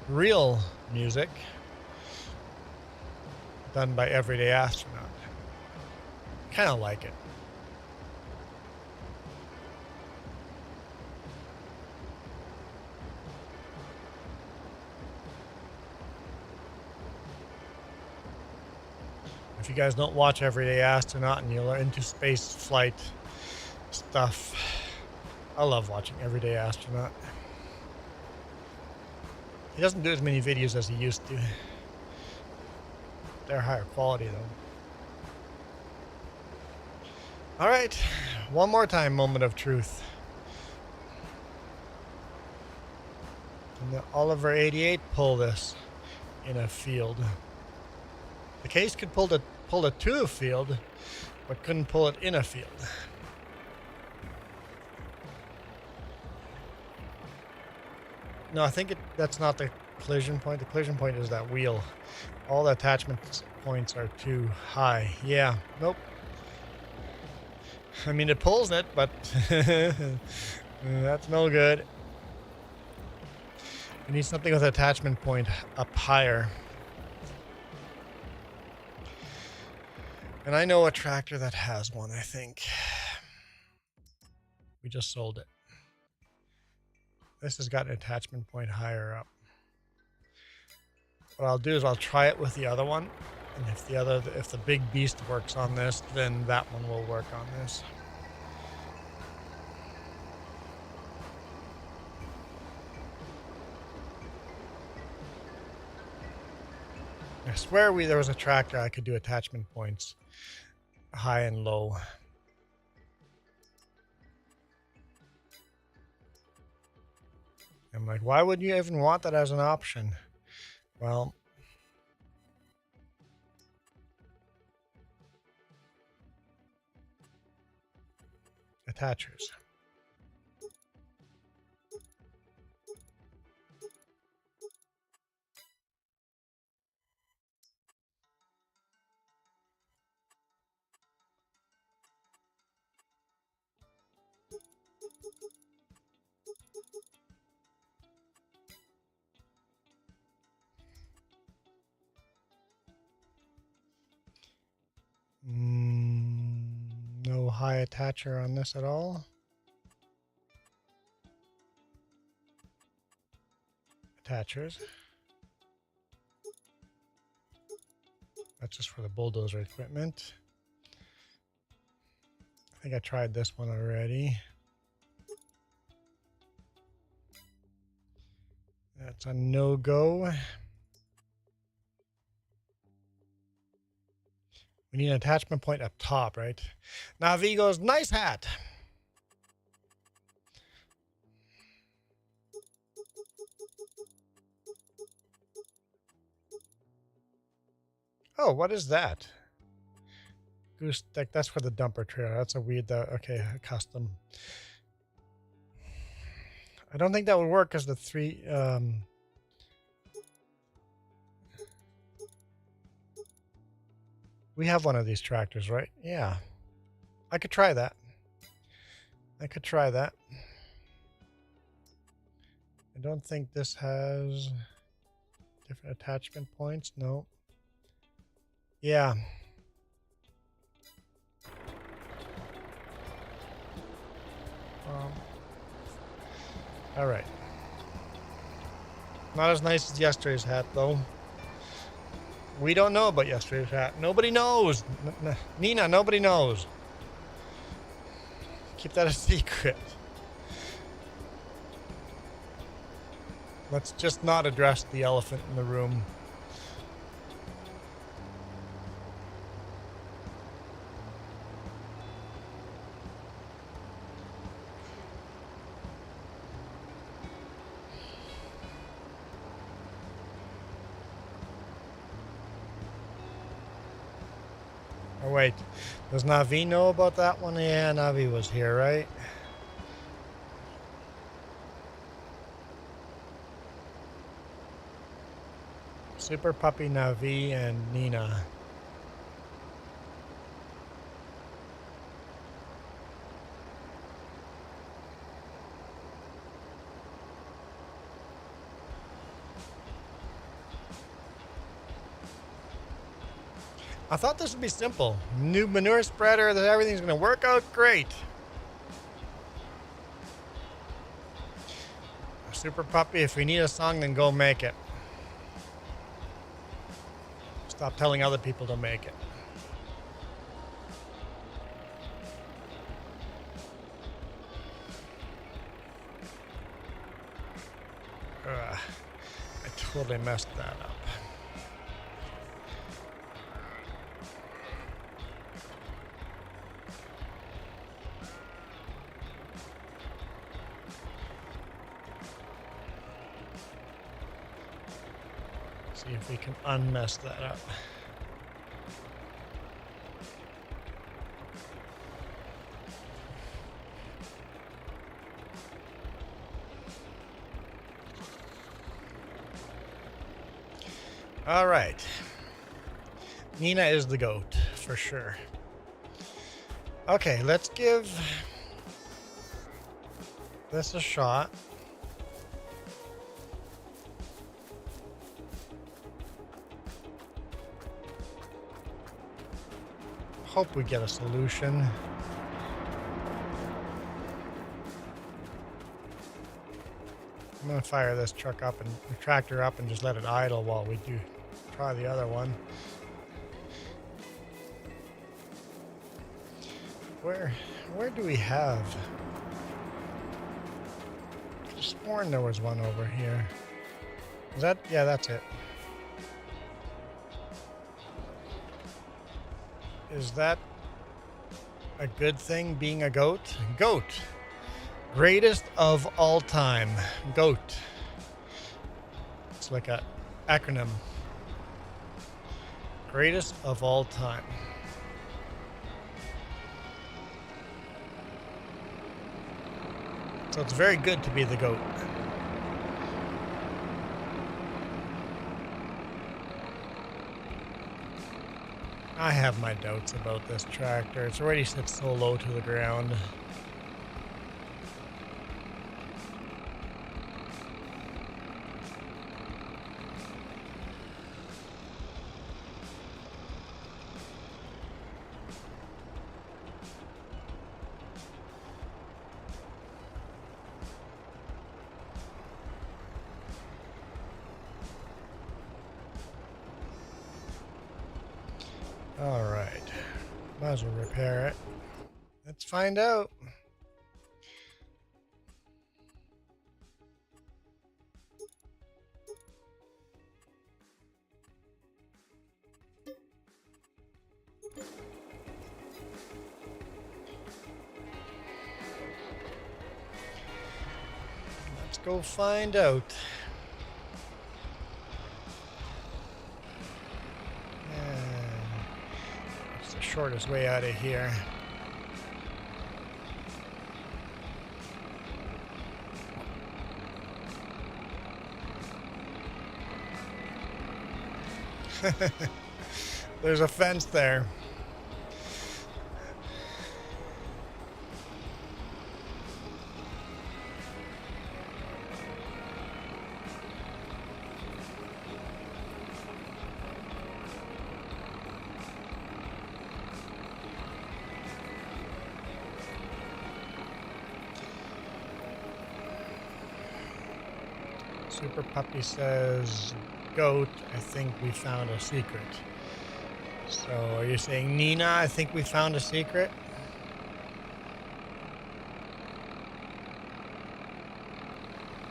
real music done by Everyday Astronaut. Kind of like it. If you guys don't watch Everyday Astronaut and you're into space flight stuff, I love watching Everyday Astronaut. He doesn't do as many videos as he used to. They're higher quality though. All right, one more time, moment of truth. And the Oliver 88 pull this in a field. The case could pull it to a field, but couldn't pull it in a field. No, I think that's not the collision point. The collision point is that wheel. All the attachment points are too high. Yeah, nope. I mean, it pulls it, but that's no good. We need something with attachment point up higher. And I know a tractor that has one, I think. We just sold it. This has got an attachment point higher up. What I'll do is I'll try it with the other one. And if the big beast works on this, then that one will work on this. I swear there was a tractor I could do attachment points high and low. I'm like, why would you even want that as an option? Well, attachers. No high attacher on this at all. Attachers. That's just for the bulldozer equipment. I think I tried this one already. That's a no-go. We need an attachment point up top, right? Navi goes, nice hat. Oh, what is that? Goose deck, that's for the dumper trailer. That's a weird, okay, custom. I don't think that would work because the three, we have one of these tractors, right? Yeah. I could try that. I don't think this has different attachment points. No. Yeah. All right. Not as nice as yesterday's hat, though. We don't know about yesterday's hat. Nobody knows. Nina, nobody knows. Keep that a secret. Let's just not address the elephant in the room. Oh, wait. Does Navi know about that one? Yeah, Navi was here, right? Super Puppy, Navi, and Nina. I thought this would be simple. New manure spreader, that everything's going to work out great. Super Puppy, if we need a song, then go make it. Stop telling other people to make it. I totally messed that up. See if we can unmess that up. All right. Nina is the goat, for sure. Okay, let's give this a shot. Hope we get a solution. I'm gonna fire this truck up and the tractor up and just let it idle while we do try the other one. Where do we have? I could have sworn there was one over here. Is that? Yeah, that's it. Is that a good thing, being a goat? Goat. Greatest of all time. GOAT. It's like an acronym. Greatest of all time. So it's very good to be the GOAT. I have my doubts about this tractor. It's already set so low to the ground. All right, might as well repair it. Let's find out. Let's go find out. Shortest way out of here. There's a fence there. Super Puppy says, GOAT, I think we found a secret. So are you saying, Nina, I think we found a secret?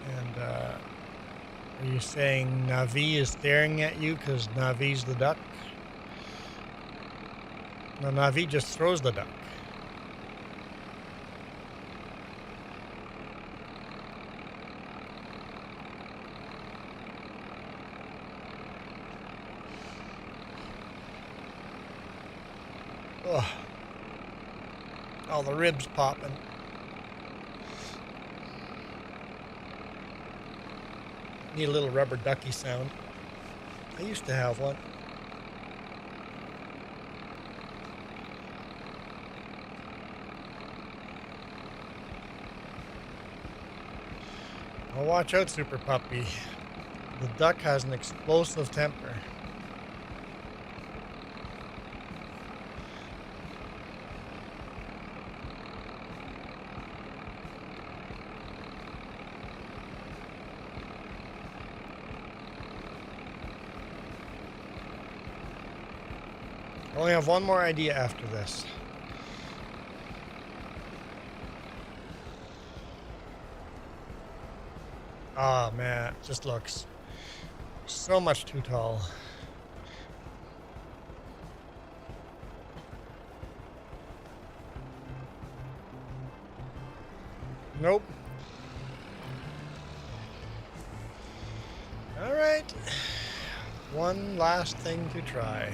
And are you saying Navi is staring at you because Navi's the duck? No, Navi just throws the duck. Ugh. All the ribs popping. Need a little rubber ducky sound. I used to have one. Well, watch out, Super Puppy. The duck has an explosive temper. I only have one more idea after this. Oh man, it just looks so much too tall. Nope. All right. One last thing to try.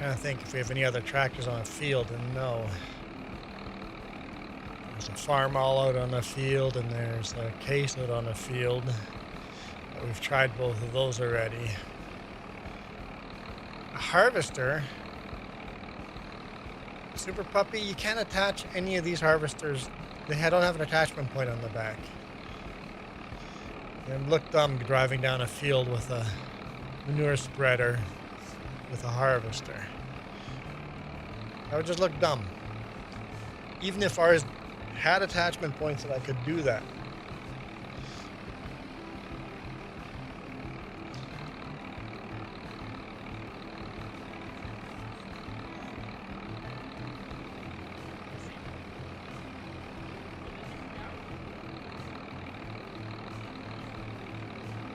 Trying to think if we have any other tractors on the field, and no. There's a farm all out on the field, and there's a case out on the field. But we've tried both of those already. A harvester. Super Puppy, you can't attach any of these harvesters. They don't have an attachment point on the back. And look dumb driving down a field with a manure spreader with a harvester. That would just look dumb. Even if ours had attachment points that I could do that.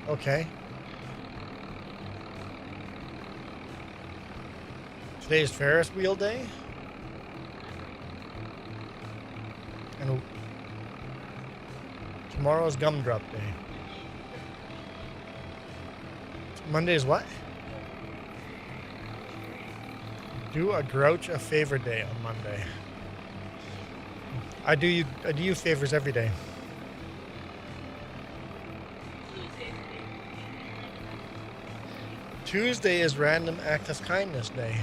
Okay. Today's Ferris wheel day. And tomorrow's gumdrop day. Monday is what? Do a grouch a favor day on Monday. I do you favors every day. Tuesday is Random Act of Kindness Day.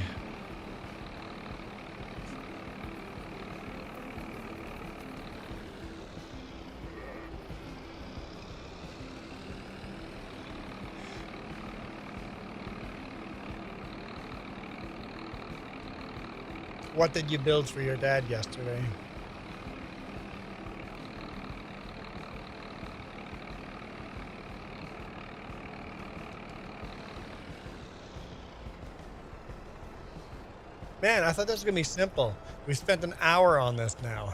What did you build for your dad yesterday? Man, I thought this was going to be simple. We spent an hour on this now.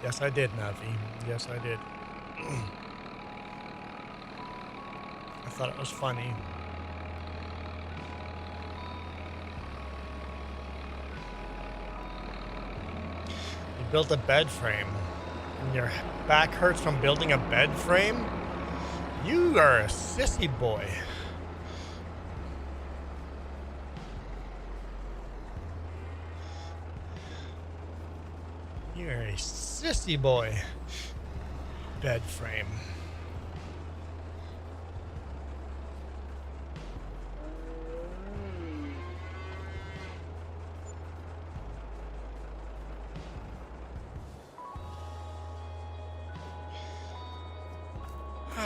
Yes, I did, Navi. Yes, I did. I thought it was funny. You built a bed frame, and your back hurts from building a bed frame? You are a sissy boy. You're a sissy boy. Bed frame.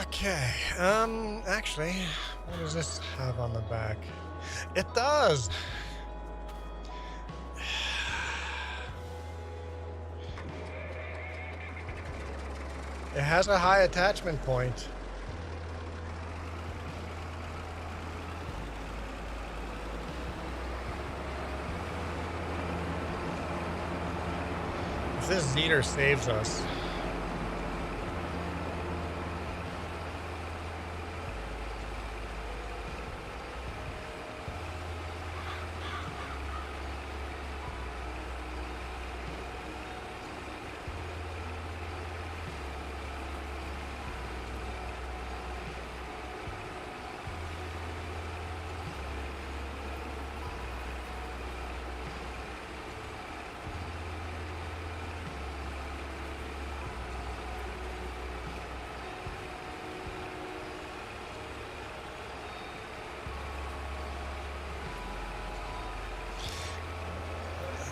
Okay, actually, what does this have on the back? It does! It has a high attachment point. If this Zeter saves us.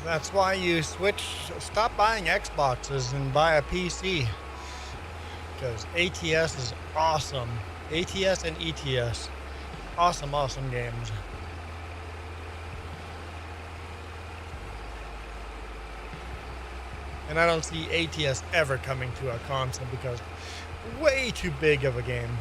That's why you stop buying Xboxes and buy a PC. Because ATS is awesome. ATS and ETS. Awesome, awesome games. And I don't see ATS ever coming to a console because way too big of a game.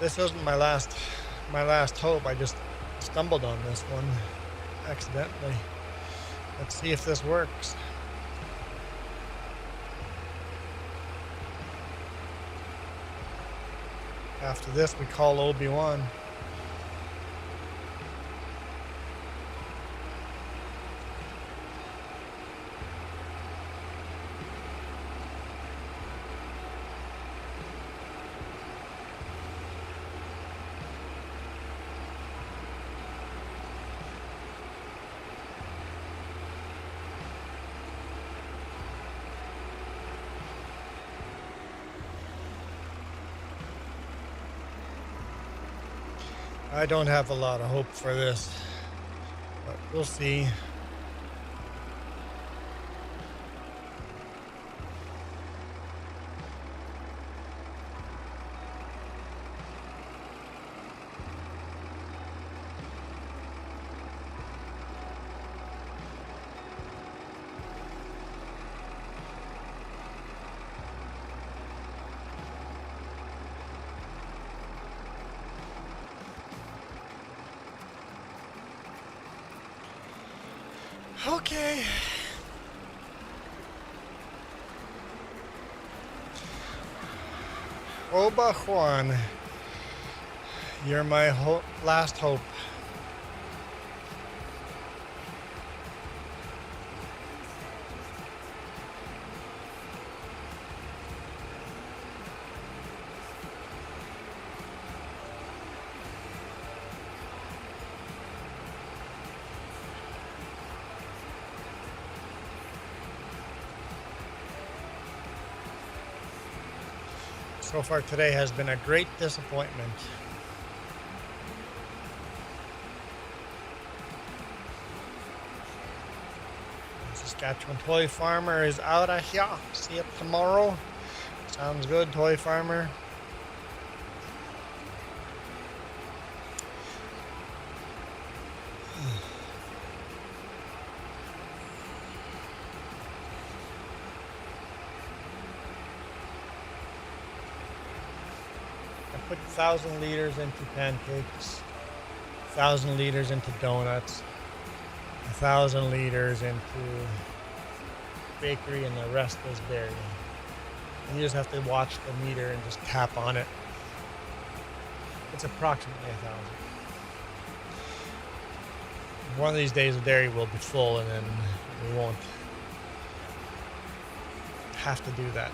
This isn't my last hope. I just stumbled on this one accidentally. Let's see if this works. After this, we call Obi-Wan. I don't have a lot of hope for this, but we'll see. Okay. Oba Juan, you're my last hope. So far today has been a great disappointment. Saskatchewan Toy Farmer is out of here. See you tomorrow. Sounds good, Toy Farmer. Put 1,000 liters into pancakes, 1,000 liters into donuts, 1,000 liters into bakery, and the rest is dairy. And you just have to watch the meter and just tap on it. It's approximately 1,000. One of these days the dairy will be full and then we won't have to do that.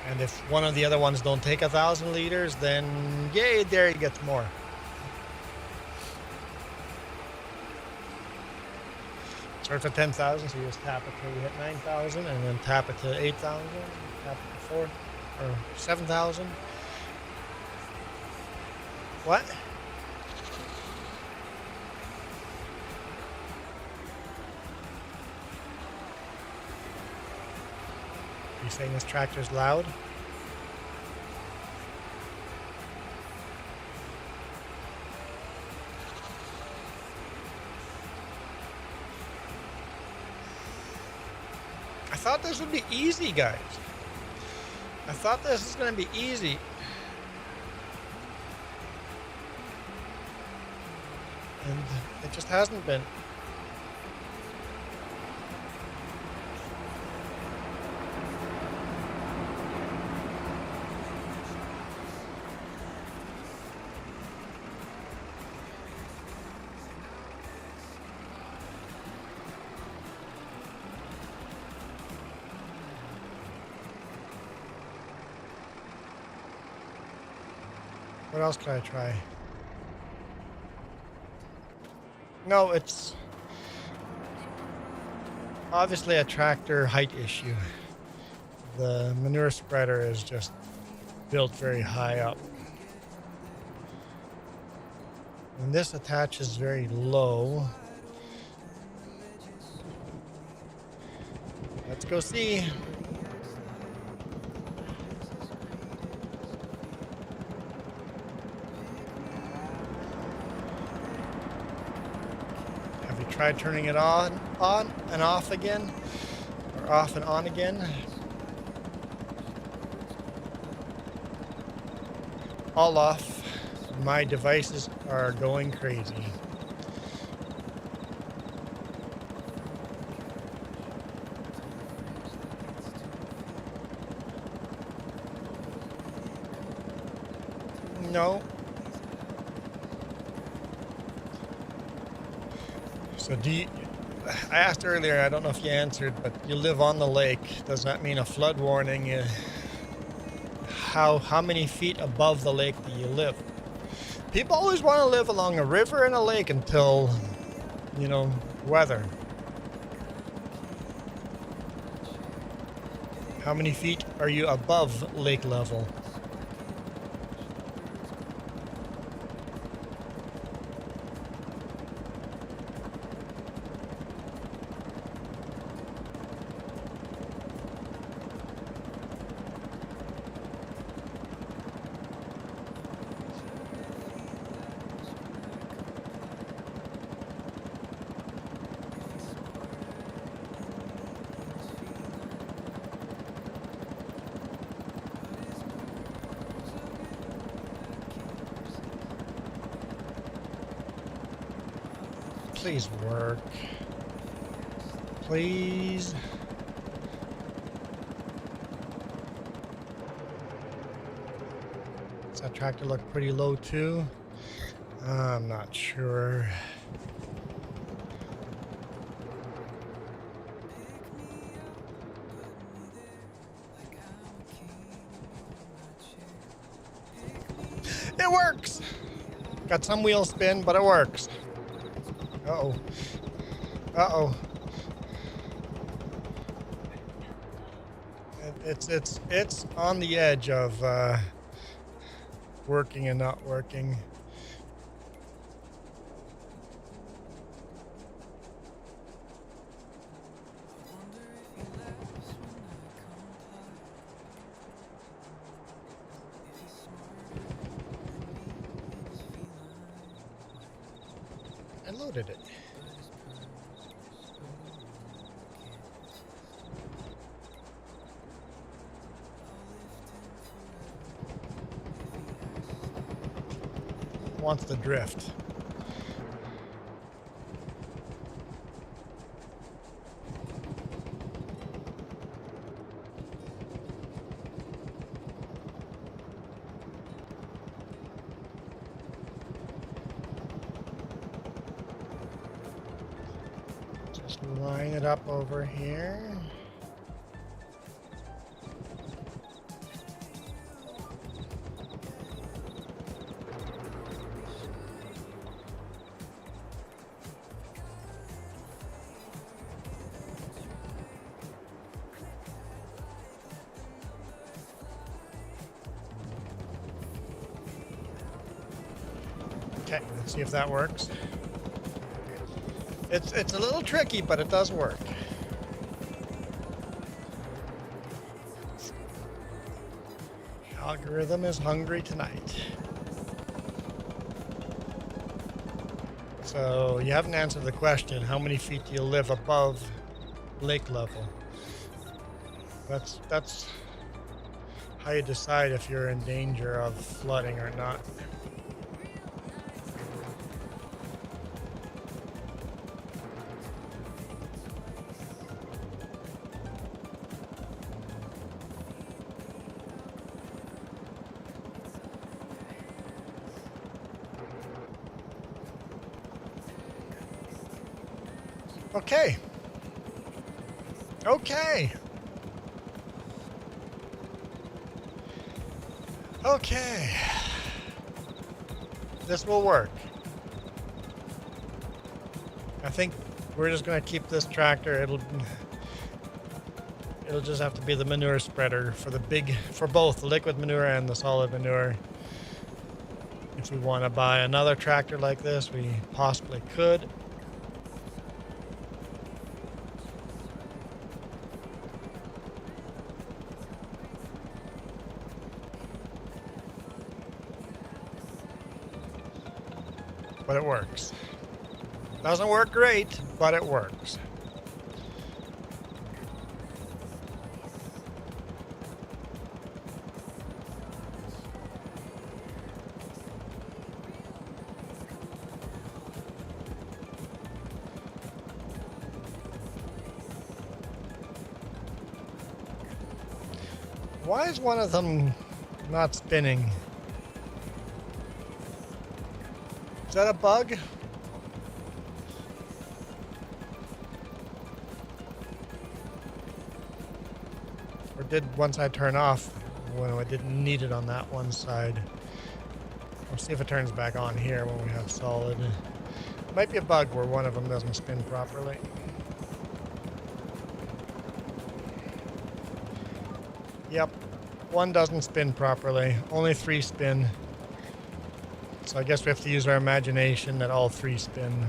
And if one of the other ones don't take 1,000 liters, then yay, dairy gets more. Starts at 10,000, so you just tap it till you hit 9,000, and then tap it to 8,000, tap it to 4 or 7,000. What? You saying this tractor's loud? I thought this would be easy, guys. I thought this was going to be easy. And it just hasn't been. What else can I try? No, it's obviously a tractor height issue. The manure spreader is just built very high up. And this attaches very low. Let's go see. try turning it on and off again, or off and on again. All off. My devices are going crazy. No. So I asked earlier, I don't know if you answered, but you live on the lake. Does that mean a flood warning? How many feet above the lake do you live? People always want to live along a river and a lake until, you know, weather. How many feet are you above lake level? Please work. Please. Does that tractor look pretty low too? I'm not sure. It works! Got some wheel spin, but it works. Uh-oh. Uh-oh. It's on the edge of working and not working. I loaded it. Wants to drift. Just line it up over here. Okay, let's see if that works. It's a little tricky, but it does work. Algorithm is hungry tonight. So you haven't answered the question, how many feet do you live above lake level? That's how you decide if you're in danger of flooding or not. Okay. Okay. Okay. This will work. I think we're just going to keep this tractor. It'll just have to be the manure spreader for both the liquid manure and the solid manure. If we want to buy another tractor like this, we possibly could. But it works. Doesn't work great, but it works. Why is one of them not spinning? Is that a bug? Or did one side turn off when I didn't need it on that one side? We'll see if it turns back on here when we have solid. Might be a bug where one of them doesn't spin properly. Yep, one doesn't spin properly. Only 3 spin. So I guess we have to use our imagination that all 3 spin.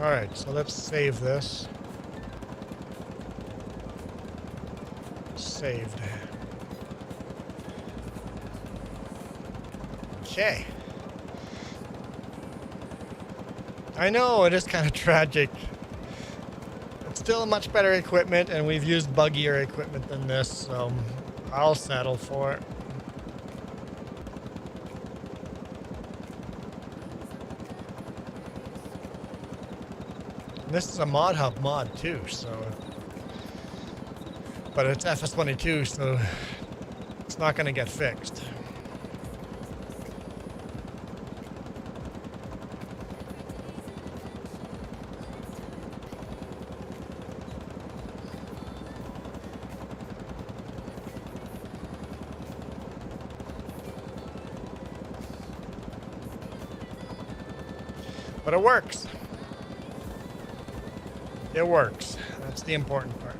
Alright, so let's save this. Saved. Okay. I know, it is kind of tragic. It's still much better equipment, and we've used buggier equipment than this, so I'll settle for it. And this is a mod hub mod too, so. But it's FS22, so it's not going to get fixed. But it works. It works. That's the important part.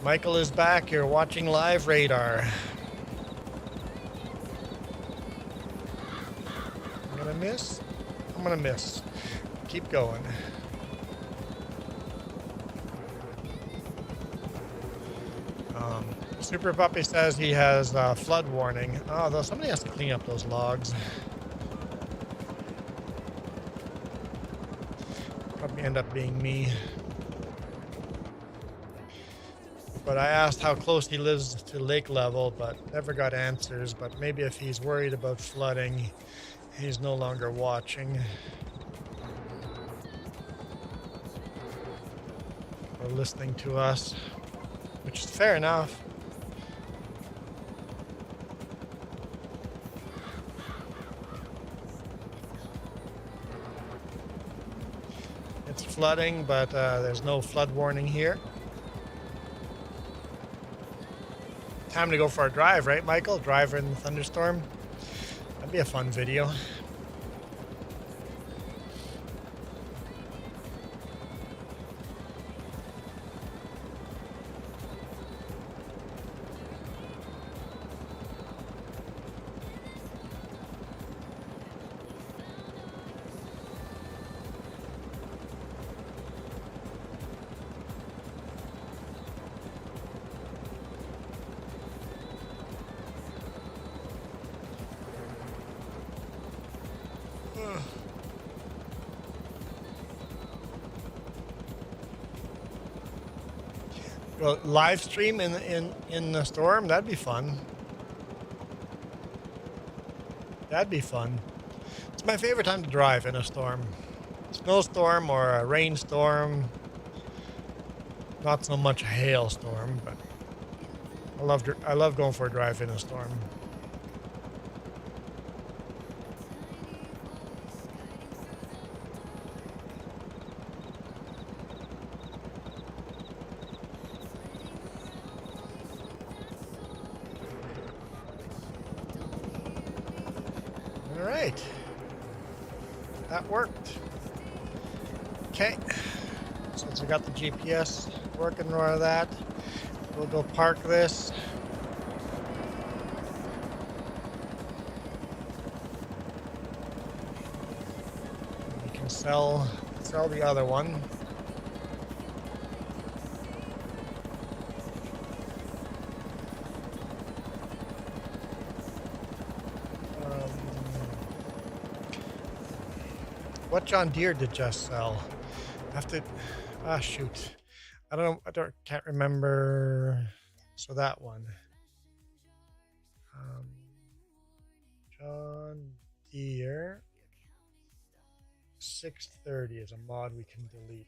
Michael is back. You're watching live radar. I'm gonna miss. I'm gonna miss. Keep going. Super Puppy says he has flood warning. Oh, though somebody has to clean up those logs. Probably end up being me. But I asked how close he lives to lake level, but never got answers. But maybe if he's worried about flooding, he's no longer watching. Or listening to us, which is fair enough. It's flooding, but there's no flood warning here. Time to go for a drive, right, Michael? Drive in the thunderstorm. That'd be a fun video. Well, live stream in the storm, that'd be fun. That'd be fun. It's my favorite time to drive in a storm. Snowstorm or a rainstorm. Not so much a hailstorm, but I love going for a drive in a storm. Alright. That worked. Okay. Since I got the GPS working on that, we'll go park this. We can sell the other one. What John Deere did just sell? I have to. Ah, shoot. I don't know. Can't remember. So that one. John Deere 630 is a mod we can delete.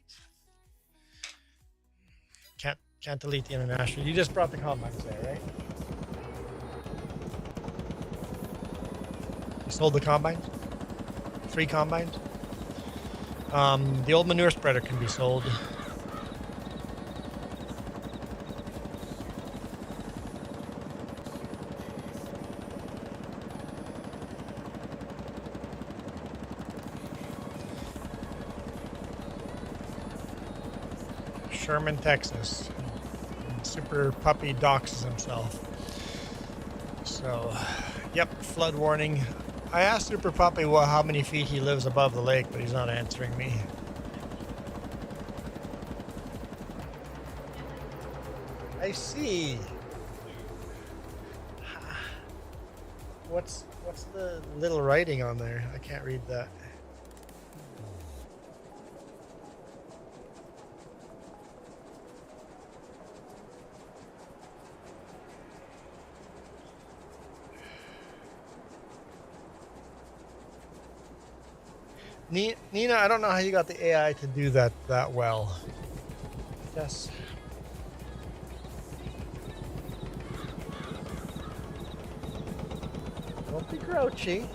Can't delete the international. You just brought the combines there, right? You sold the combines? 3 combines? The old manure spreader can be sold. Sherman, Texas. Super Puppy doxes himself. So, yep, flood warning. I asked Super Puppy how many feet he lives above the lake, but he's not answering me. I see. What's the little writing on there? I can't read that. Nina, I don't know how you got the AI to do that well. Yes. Don't be grouchy.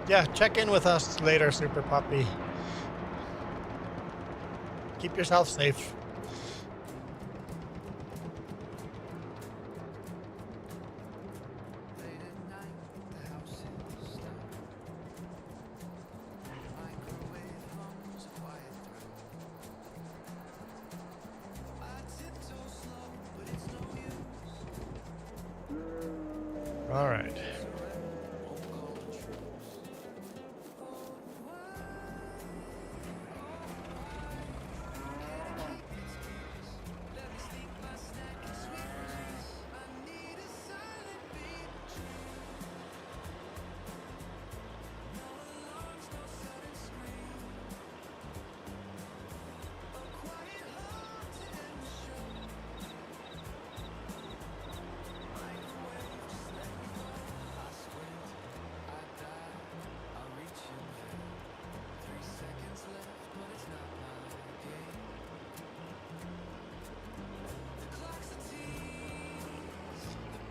Yeah, check in with us later, Super Puppy. Keep yourself safe. All right.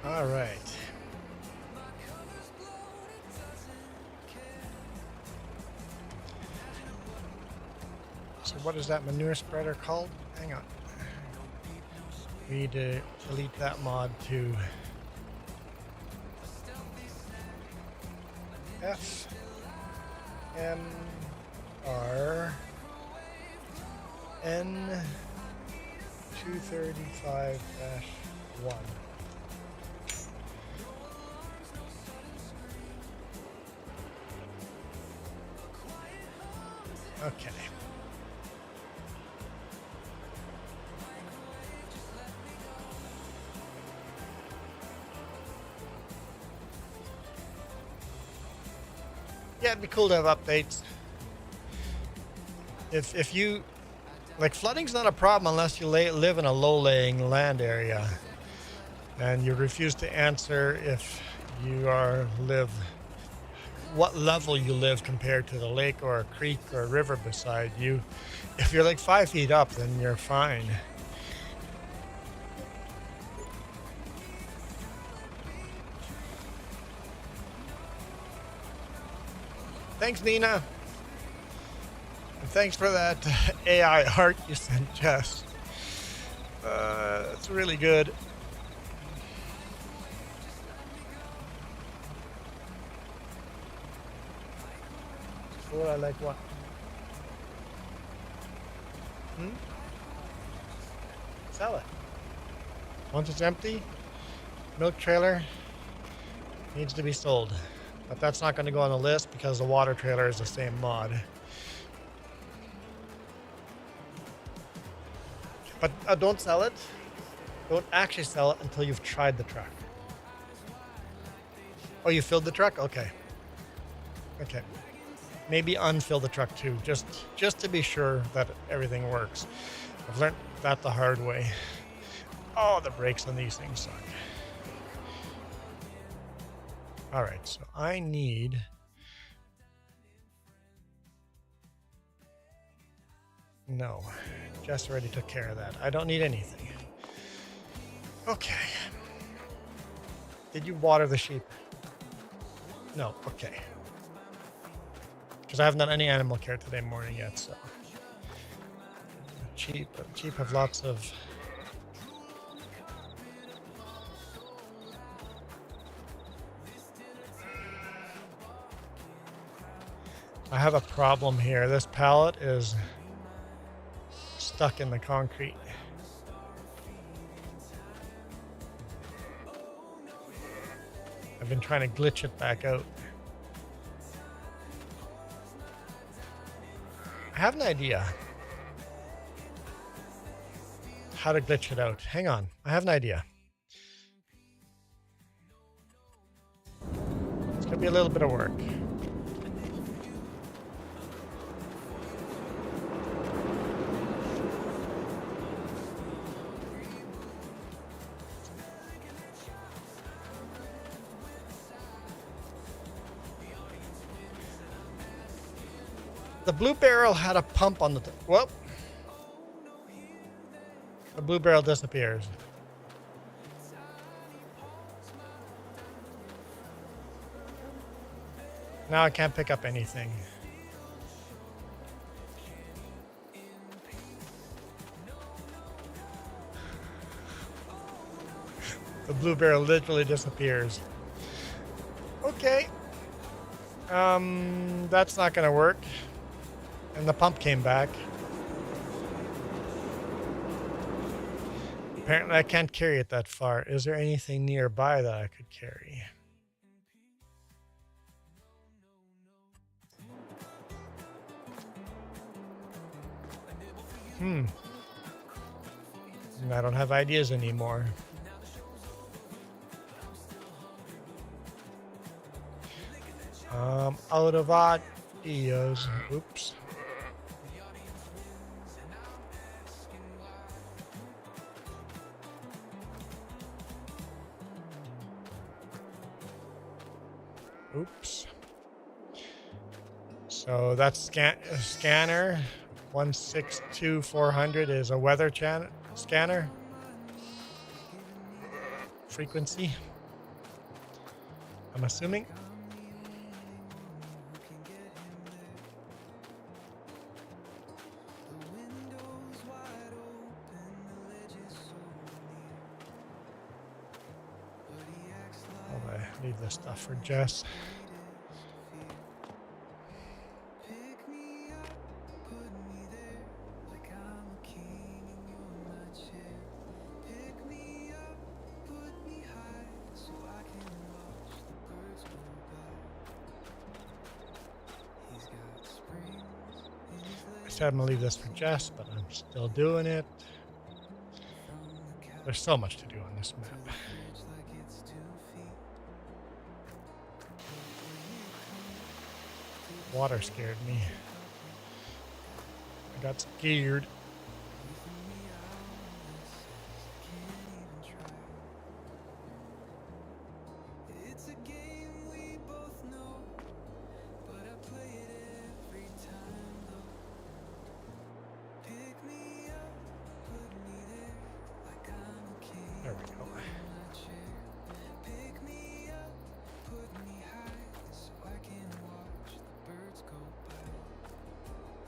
All right. So what is that manure spreader called? Hang on. We need to delete that mod to FMRN 235-1. Okay. Yeah, it'd be cool to have updates. If you like, flooding's not a problem unless you live in a low-laying land area, and you refuse to answer if you live what level you live compared to the lake or a creek or a river beside you. If you're like 5 feet up, then you're fine. Thanks, Nina. And thanks for that AI art you sent, Jess. It's really good. What I like what? Sell it. Once it's empty, milk trailer needs to be sold. But that's not going to go on the list because the water trailer is the same mod. But don't sell it. Don't actually sell it until you've tried the truck. Oh, you filled the truck? Okay. Okay. Maybe unfill the truck too, just to be sure that everything works. I've learned that the hard way. Oh, the brakes on these things suck. All right, so I need... No, Jess already took care of that. I don't need anything. Okay. Did you water the sheep? No, okay. Because I haven't done any animal care today morning yet, so. Sheep have lots of... I have a problem here. This pallet is stuck in the concrete. I've been trying to glitch it back out. I have an idea how to glitch it out. Hang on, I have an idea. It's gonna be a little bit of work. The blue barrel had a pump on the whoop. The blue barrel disappears. Now I can't pick up anything. The blue barrel literally disappears. Okay. That's not gonna work. And the pump came back. Apparently I can't carry it that far. Is there anything nearby that I could carry? And I don't have ideas anymore. Out of ideas. Oops. Oops. So that scanner 162400 is a weather scanner frequency, I'm assuming. Leave this stuff for Jess. I said I'm gonna leave this for Jess, but I'm still doing it. There's so much to do on this map. Water scared me. I got scared. There we go.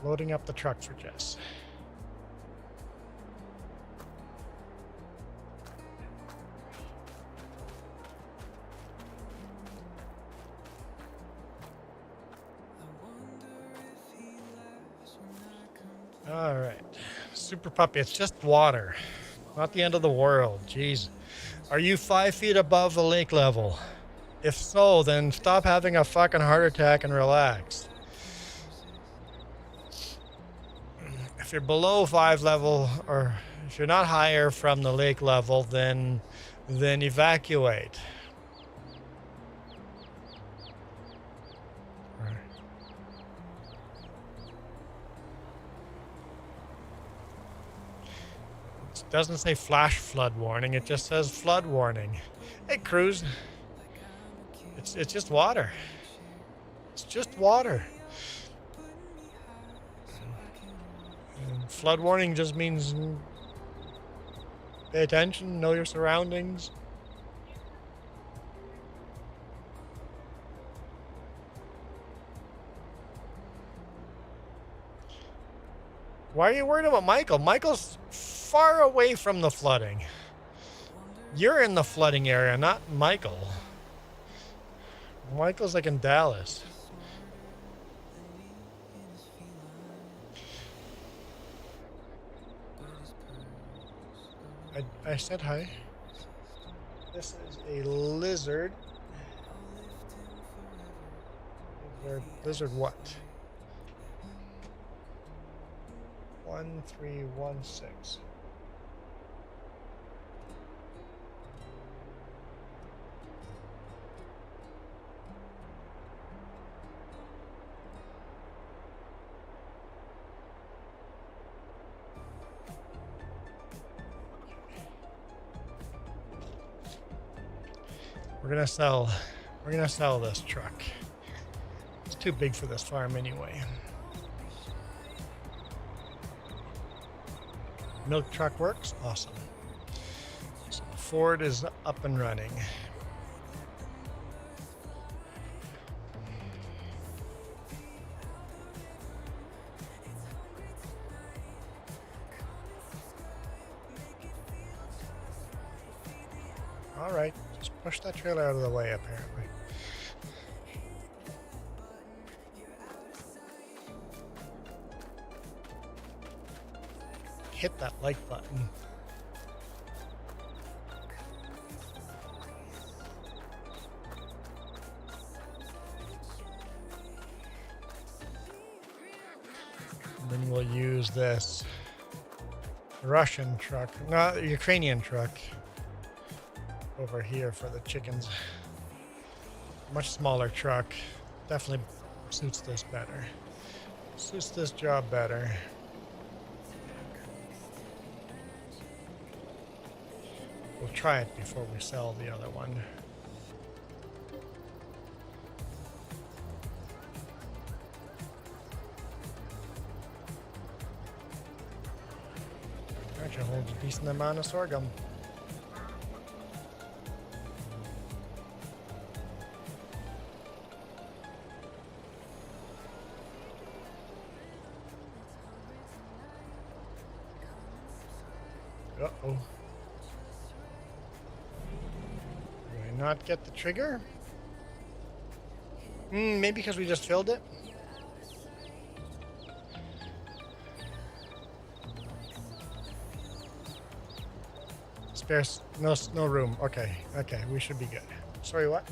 Loading up the truck for Jess. All right, Super Puppy, it's just water. Not the end of the world, jeez. Are you 5 feet above the lake level? If so, then stop having a fucking heart attack and relax. If you're below 5 level, or If you're not higher from the lake level, then evacuate. It doesn't say flash flood warning, it just says flood warning. Hey, Cruz. It's just water. It's just water. And flood warning just means pay attention, know your surroundings. Why are you worried about Michael? Michael's far away from the flooding. You're in the flooding area, not Michael. Michael's like in Dallas. I said hi. This is a lizard. Lizard what? 1316. We're gonna sell this truck. It's too big for this farm anyway. Milk truck works? Awesome. So Ford is up and running. All right, just push that trailer out of the way, apparently. Hit that like button. And then we'll use this Russian truck, not Ukrainian truck, over here for the chickens. Much smaller truck. Definitely suits this better. Suits this job better. We'll try it before we sell the other one. Actually holds a decent amount of sorghum. Uh-oh. Not get the trigger? Maybe because we just filled it? Spares, no room. Okay, we should be good. Sorry, what?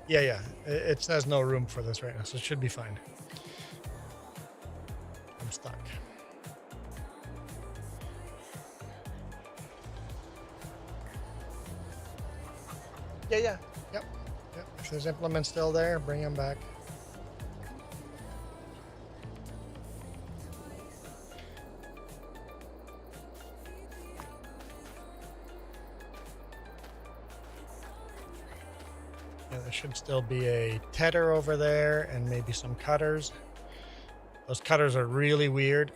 Yeah, it says no room for this right now, so it should be fine. I'm stuck. Yeah. Yep. If there's implements still there, bring them back. Yeah, there should still be a tedder over there and maybe some cutters. Those cutters are really weird,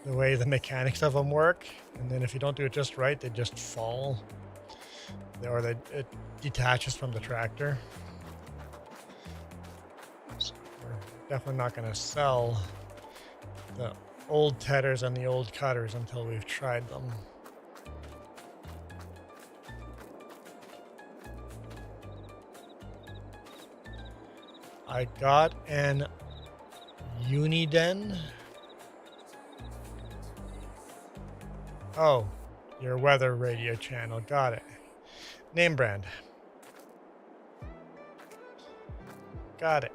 the way the mechanics of them work. And then if you don't do it just right, they just fall. Or it detaches from the tractor. So we're definitely not going to sell the old tedders and the old cutters until we've tried them. I got an Uniden. Oh, your weather radio channel. Got it. Name brand. Got it.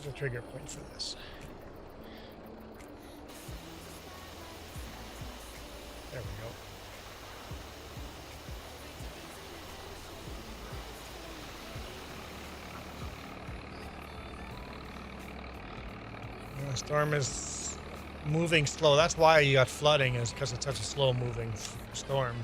the trigger point for this. There we go. The storm is moving slow. That's why you got flooding, is because it's such a slow moving storm.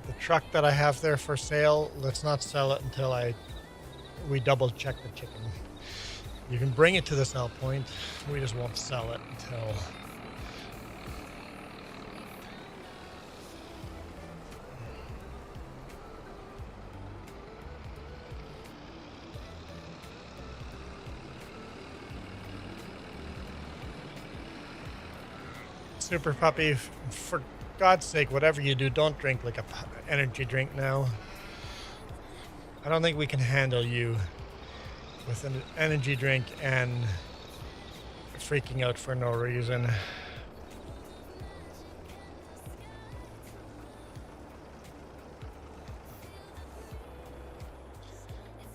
The truck that I have there for sale, let's not sell it until we double check the chicken. You can bring it to the sell point. We just won't sell it until Super Puppy, for God's sake, whatever you do, don't drink like a energy drink now. I don't think we can handle you with an energy drink and freaking out for no reason.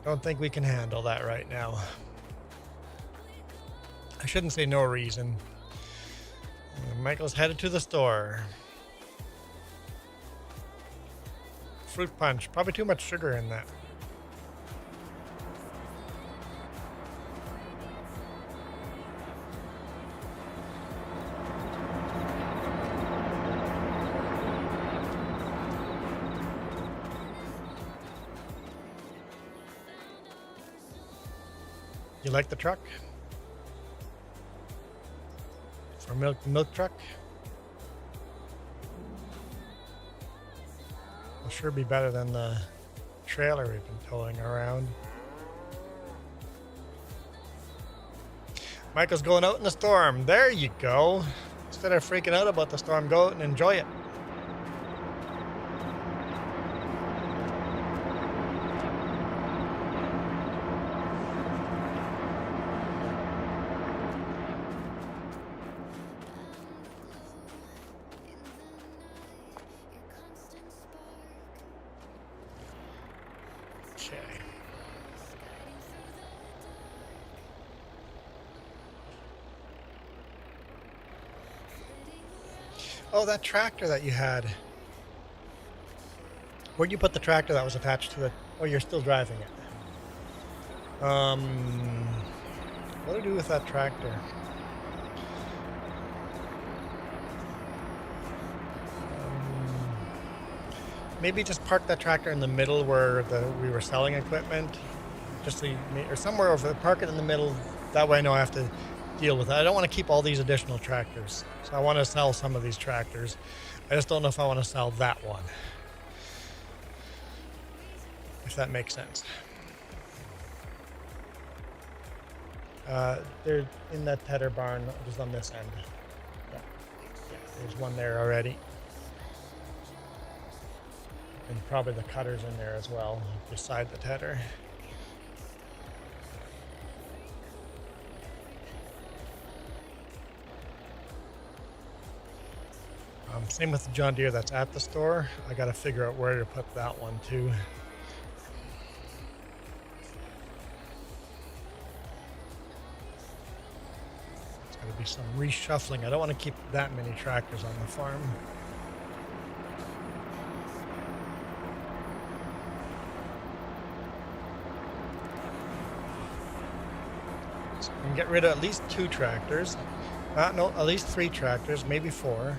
Don't think we can handle that right now. I shouldn't say no reason. Michael's headed to the store. Fruit punch. Probably too much sugar in that. You like the truck? For milk truck? Will sure be better than the trailer we've been towing around. Michael's going out in the storm. There you go. Instead of freaking out about the storm, go out and enjoy it. Oh, that tractor that you had. Where'd you put the tractor that was attached to it? Oh, you're still driving it. What do I do with that tractor? Maybe just park that tractor in the middle where we were selling equipment. Just so or somewhere over, park it in the middle. That way I know I have to deal with it. I don't want to keep all these additional tractors. So I want to sell some of these tractors. I just don't know if I want to sell that one. If that makes sense. They're in that tedder barn just on this end. Yeah. There's one there already. And probably the cutter's in there as well, beside the tedder. Same with the John Deere that's at the store. I got to figure out where to put that one too. It's got to be some reshuffling. I don't want to keep that many tractors on the farm. So we can get rid of at least 2 tractors. No, at least 3 tractors, maybe 4.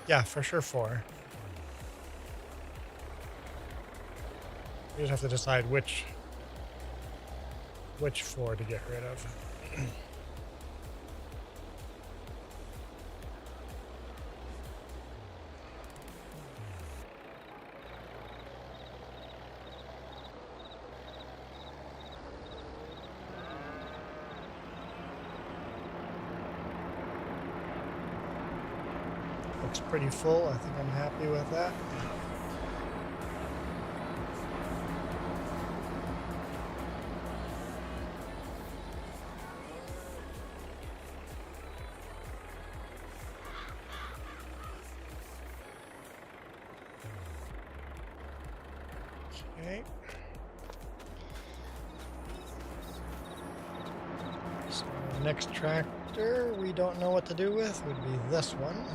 Yeah, for sure 4. You just have to decide which 4 to get rid of. Looks pretty full. I think I'm happy with that. Okay. So next tractor we don't know what to do with would be this one.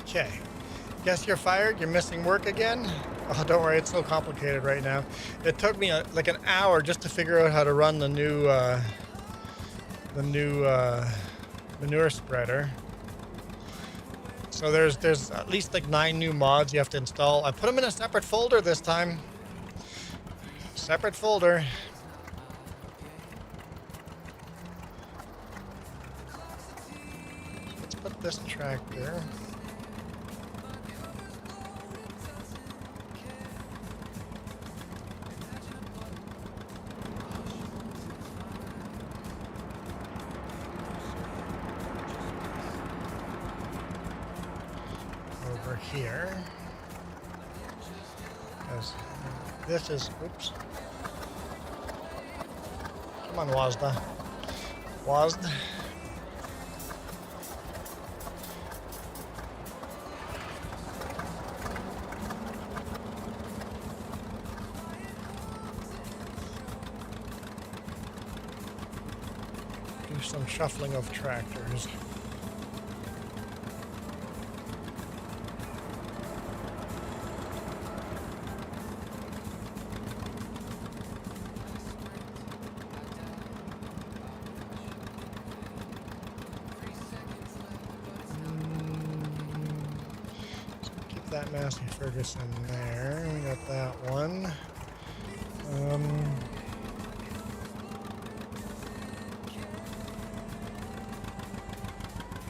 Okay. Guess you're fired? You're missing work again? Oh, don't worry. It's so complicated right now. It took me like an hour just to figure out how to run the new manure spreader. So there's at least like 9 new mods you have to install. I put them in a separate folder this time. Separate folder. Let's put this tractor. Over here. As this is, oops. Come on, Wazda. Wazd. Do some shuffling of tractors. That Massey Ferguson there. We got that one.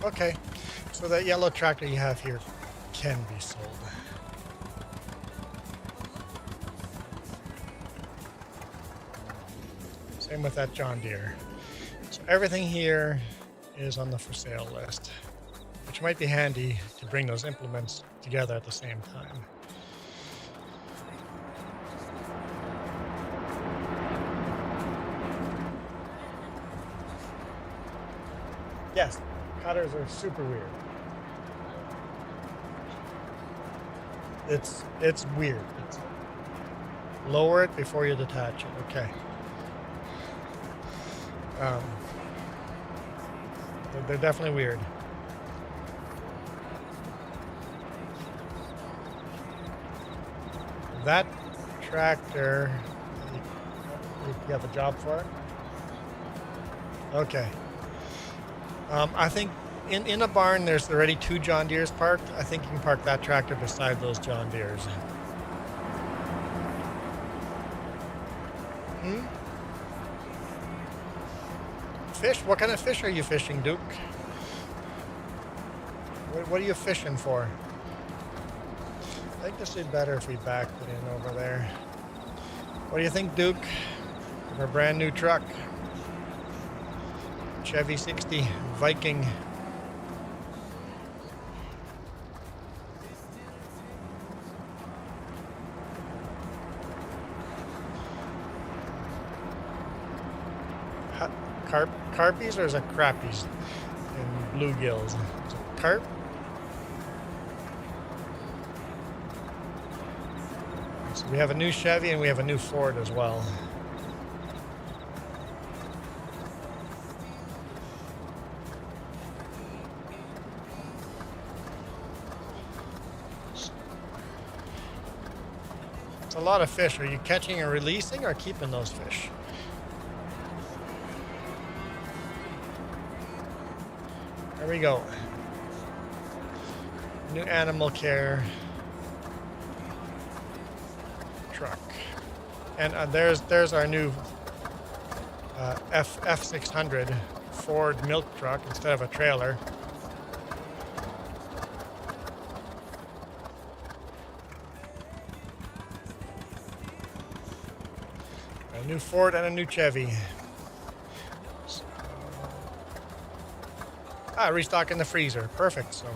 Okay, so that yellow tractor you have here can be sold. Same with that John Deere. So everything here is on the for sale list, which might be handy to bring those implements together at the same time. Yes, cutters are super weird. It's weird. It's lower it before you detach it. Okay. They're definitely weird. That tractor, you have a job for it? Okay. I think in a barn there's already 2 John Deeres parked. I think you can park that tractor beside those John Deeres. Fish? What kind of fish are you fishing, Duke? What are you fishing for? I think this would be better if we backed it in over there. What do you think, Duke? Of our brand new truck. Chevy 60 Viking. Carpies or is it crappies? And bluegills. Is it carp? So we have a new Chevy and we have a new Ford as well. It's a lot of fish. Are you catching and releasing or keeping those fish? There we go. New animal care truck. And there's our new F600 Ford milk truck instead of a trailer. A new Ford and a new Chevy. Restock in the freezer. Perfect. So,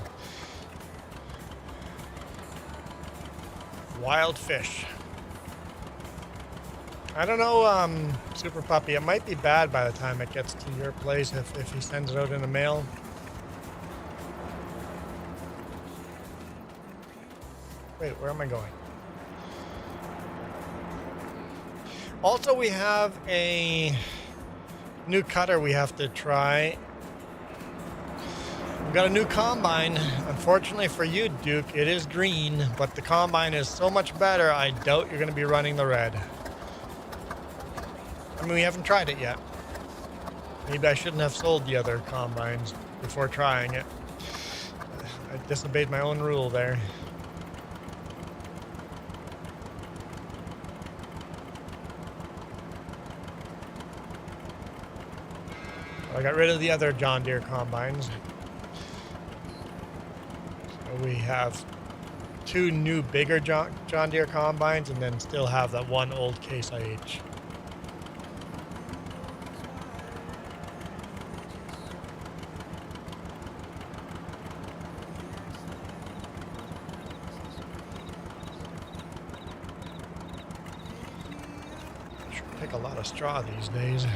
wild fish. I don't know, Super Puppy. It might be bad by the time it gets to your place if he sends it out in the mail. Wait, where am I going? Also, we have a new cutter we have to try. We've got a new combine. Unfortunately for you, Duke, it is green, but the combine is so much better, I doubt you're going to be running the red. I mean, we haven't tried it yet. Maybe I shouldn't have sold the other combines before trying it. I disobeyed my own rule there. I got rid of the other John Deere combines. So we have two new bigger John Deere combines and then still have that one old Case IH. Take a lot of straw these days.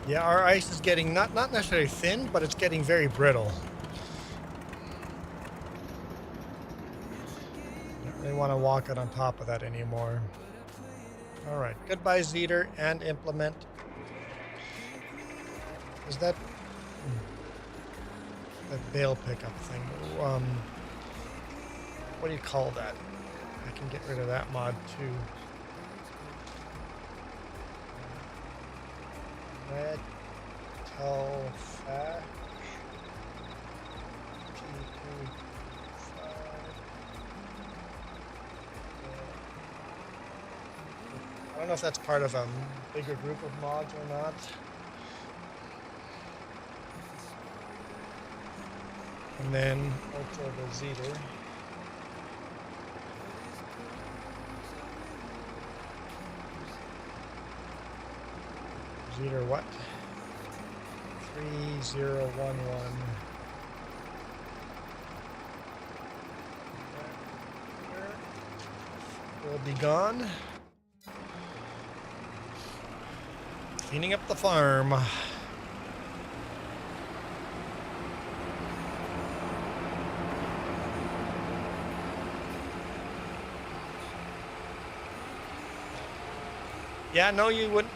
Yeah, our ice is getting not necessarily thin, but it's getting very brittle. Don't really want to walk it on top of that anymore. All right, goodbye Zeter and implement. Is that bale pickup thing? What do you call that? I can get rid of that mod too. Red Telfac I don't know if that's part of a bigger group of mods or not. And then also the Zeter. Zeter what? 3011. Will be gone. Cleaning up the farm. Yeah, no, you wouldn't.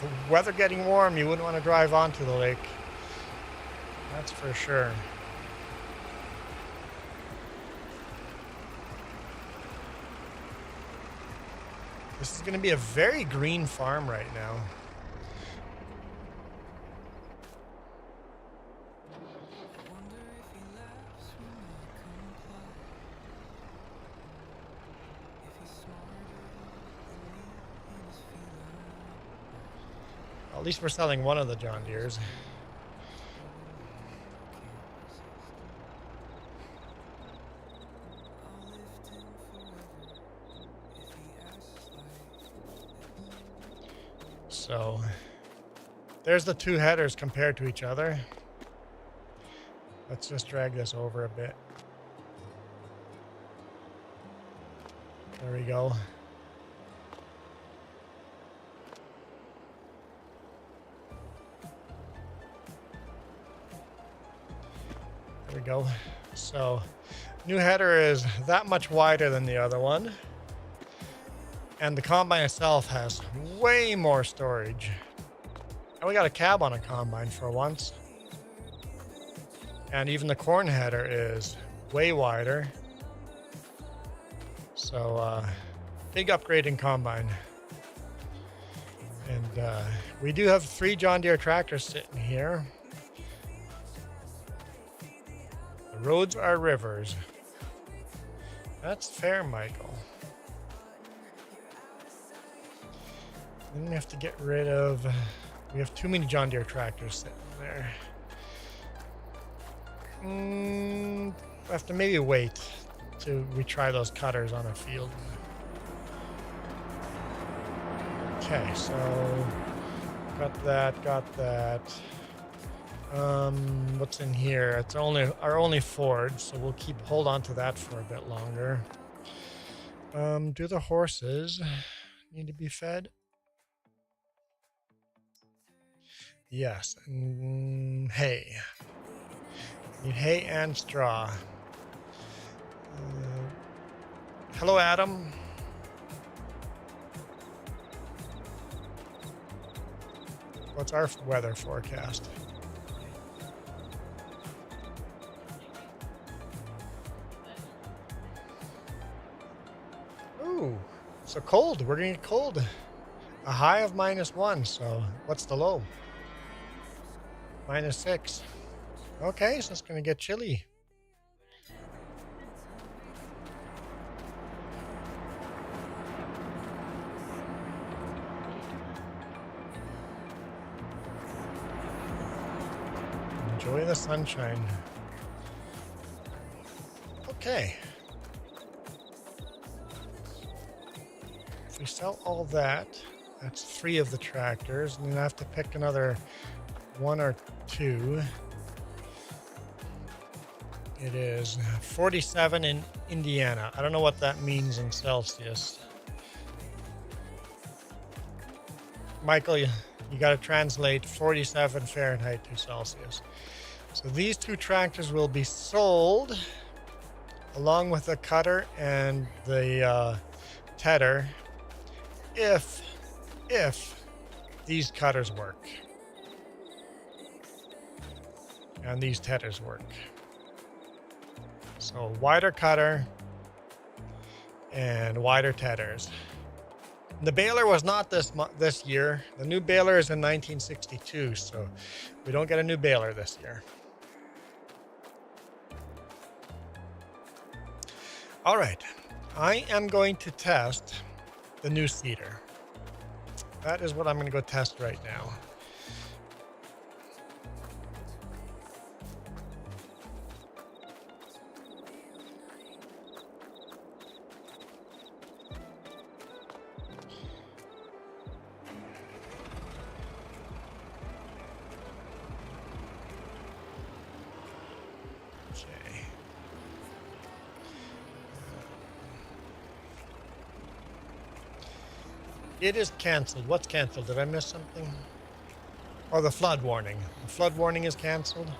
With the weather getting warm, you wouldn't want to drive onto the lake. That's for sure. This is going to be a very green farm right now. At least we're selling one of the John Deeres. So there's the two headers compared to each other. Let's just drag this over a bit. There we go. There we go. So new header is that much wider than the other one. And the combine itself has way more storage. And we got a cab on a combine for once. And even the corn header is way wider. So, big upgrade in combine. And we do have 3 John Deere tractors sitting here. The roads are rivers. That's fair, Michael. Then we have to get rid of... We have too many John Deere tractors sitting there. We have to maybe wait till we try those cutters on a field. Okay, so got that. What's in here? It's our only Ford, so we'll hold on to that for a bit longer. Do the horses need to be fed? Yes. Hay. Need hay and straw. Hello, Adam. What's our weather forecast? Ooh, so cold. We're gonna get cold. A high of -1. So what's the low? -6. Okay, so it's gonna get chilly. Enjoy the sunshine. Okay. If we sell all that, that's 3 of the tractors, and then I have to pick another 1 or 2. It is 47 in Indiana. I don't know what that means in Celsius. Michael, you got to translate 47 Fahrenheit to Celsius. So these 2 tractors will be sold along with the cutter and the tedder if these cutters work and these tedders work. So wider cutter and wider tedders. The baler was not this year. The new baler is in 1962, so we don't get a new baler this year. All right, I am going to test the new seeder. That is what I'm going to go test right now. It is canceled. What's canceled? Did I miss something? Oh, the flood warning. The flood warning is canceled.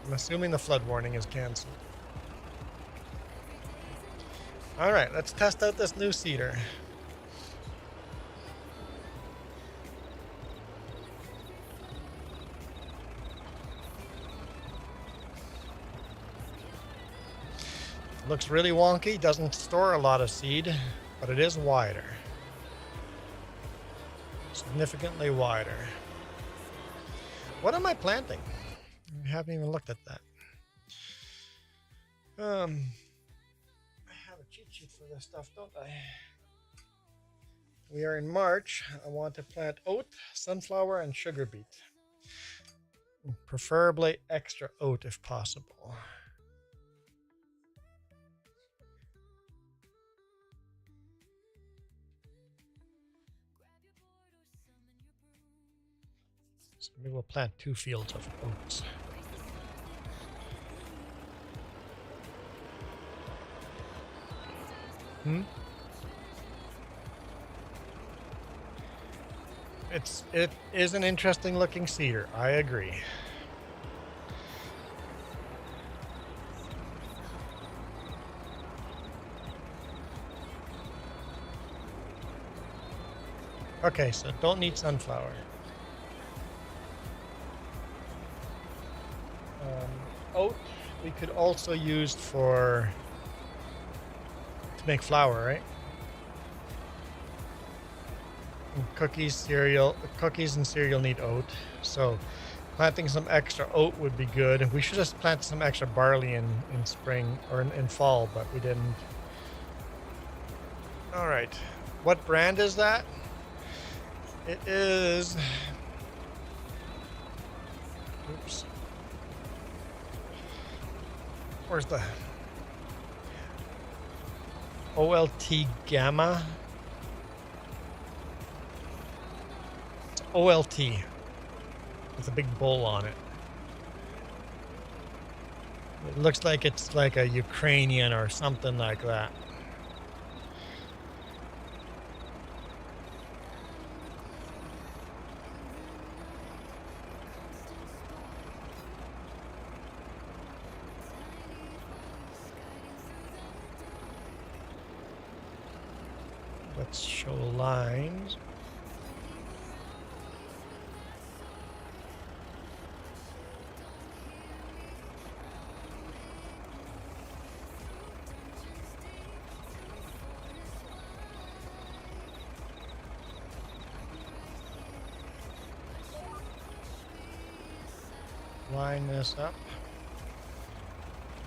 I'm assuming the flood warning is canceled. All right, let's test out this new seeder. Looks really wonky. Doesn't store a lot of seed, but it is wider. Significantly wider. What am I planting? I haven't even looked at that. I have a cheat sheet for this stuff, don't I? We are in March. I want to plant oat, sunflower, and sugar beet. Preferably extra oat if possible. So maybe we'll plant 2 fields of oats. It is an interesting looking cedar. I agree. Okay, so don't need sunflower. Oat we could also use to make flour, right? And cookies and cereal need oat. So planting some extra oat would be good. We should have planted some extra barley in spring or in fall, but we didn't. All right. What brand is that? It is... Oops. Where's the... OLT Gamma? It's OLT. With a big bull on it. It looks like it's like a Ukrainian or something like that. Let's show lines. Line this up.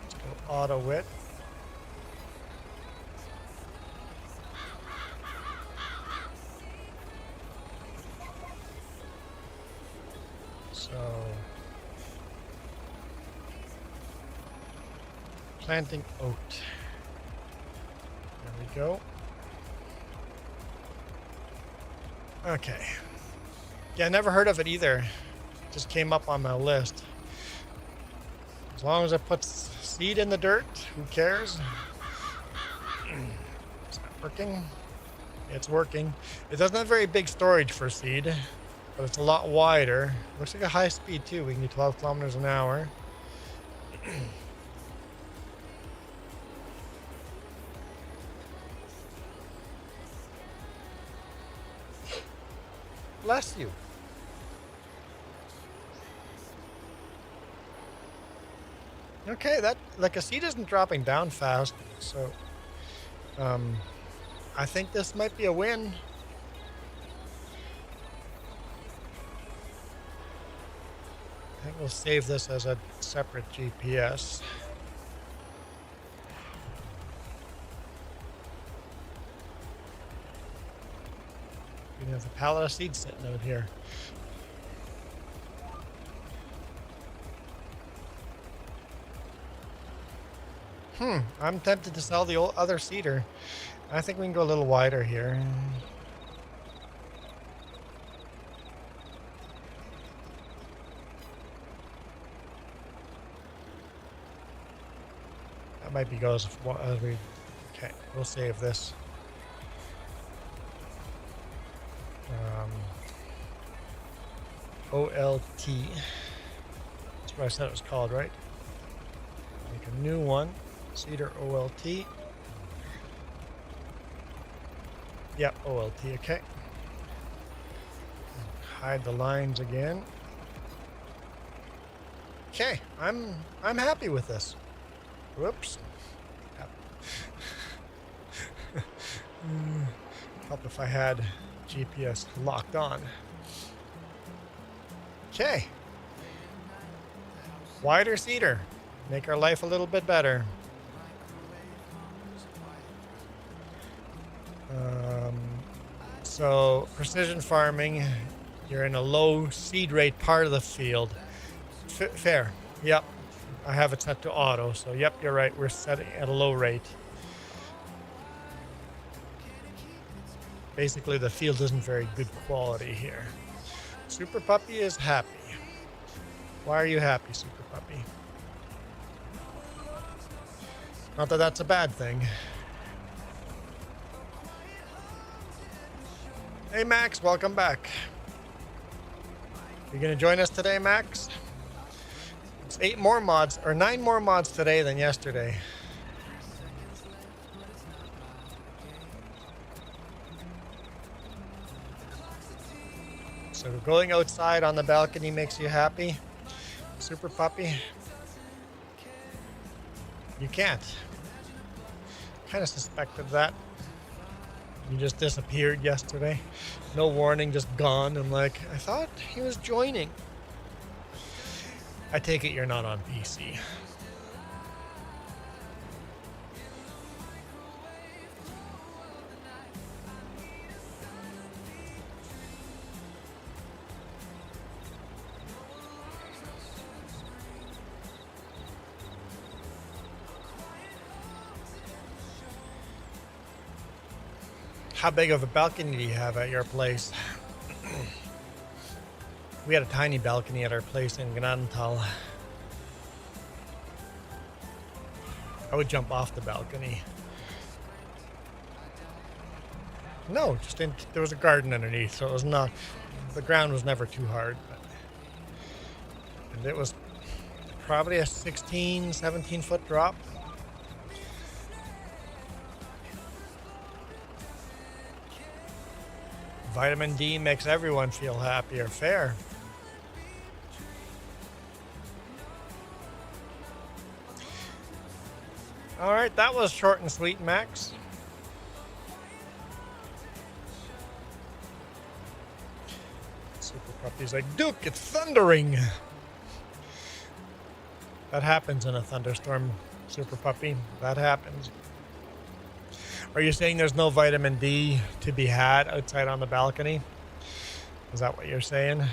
Let's go auto width. So planting oat. There we go. Okay. Yeah, I never heard of it either. Just came up on my list. As long as it puts seed in the dirt, who cares? It's not working. It's working. It doesn't have very big storage for seed, but it's a lot wider. Looks like a high speed too. We can do 12 kilometers an hour. Bless you. Okay, that like a seed isn't dropping down fast, so I think this might be a win. I think we'll save this as a separate GPS. We have a pallet of seeds sitting out here. I'm tempted to sell the other seeder. I think we can go a little wider here. That might be goes as we... Okay, we'll save this. OLT. That's what I said it was called, right? Make a new one. Cedar OLT. Yep, OLT, okay. Hide the lines again. Okay, I'm happy with this. Whoops. Help if I had GPS locked on. Okay. Wider cedar. Make our life a little bit better. So precision farming, you're in a low seed rate part of the field. Fair. Yep. I have it set to auto. So yep, you're right. We're setting at a low rate. Basically, the field isn't very good quality here. Super Puppy is happy. Why are you happy, Super Puppy? Not that that's a bad thing. Hey, Max, welcome back. You gonna join us today, Max? It's 9 more mods today than yesterday. So going outside on the balcony makes you happy. Super Puppy. You can't. Kind of suspected that. You just disappeared yesterday. No warning, just gone. And like, I thought he was joining. I take it you're not on PC. How big of a balcony do you have at your place? We had a tiny balcony at our place in Gnadenthalh. I would jump off the balcony. No, there was a garden underneath, so it was not, the ground was never too hard. And it was probably a 16, 17 foot drop. Vitamin D makes everyone feel happier. Fair. All right, that was short and sweet, Max. Super Puppy's like, Duke, it's thundering. That happens in a thunderstorm, Super Puppy. That happens. Are you saying there's no vitamin D to be had outside on the balcony? Is that what you're saying?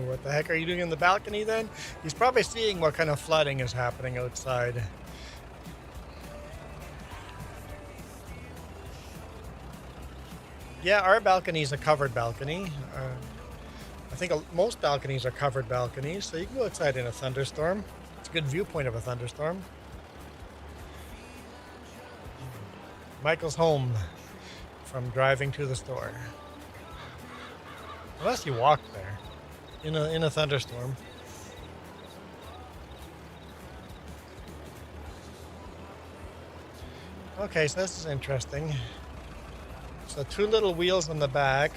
What the heck are you doing in the balcony then? He's probably seeing what kind of flooding is happening outside. Yeah, our balcony is a covered balcony. I think most balconies are covered balconies, so you can go outside in a thunderstorm. It's a good viewpoint of a thunderstorm. Michael's home from driving to the store. Unless you walk there. In a thunderstorm. Okay, so this is interesting. So 2 little wheels on the back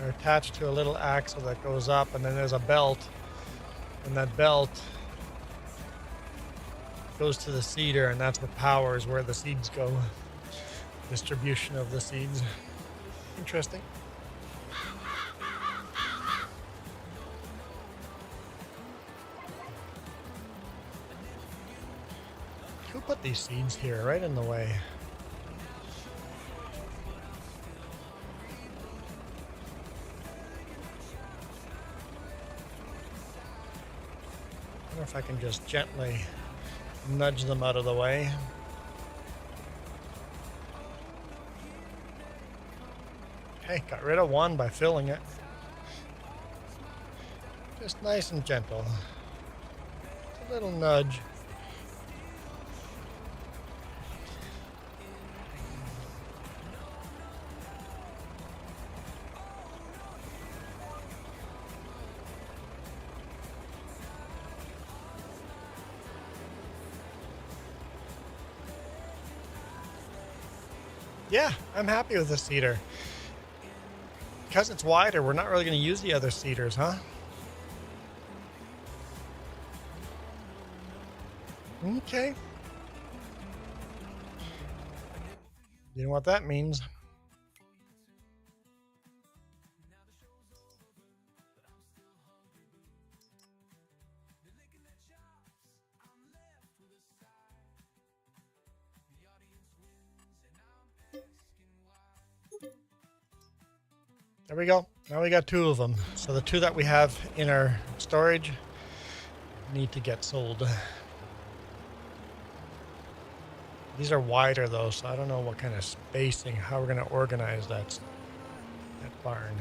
are attached to a little axle that goes up, and then there's a belt, and that belt goes to the seeder, and that's what powers where the seeds go. Distribution of the seeds. Interesting. Who put these seeds here, right in the way? I wonder if I can just gently nudge them out of the way. Okay, got rid of one by filling it. Just nice and gentle. Just a little nudge. Yeah, I'm happy with the seeder. Because it's wider, we're not really going to use the other seeders, huh? Okay. You know what that means. There we go. Now we got 2 of them. So the 2 that we have in our storage need to get sold. These are wider though, so I don't know what kind of spacing, how we're going to organize that barn.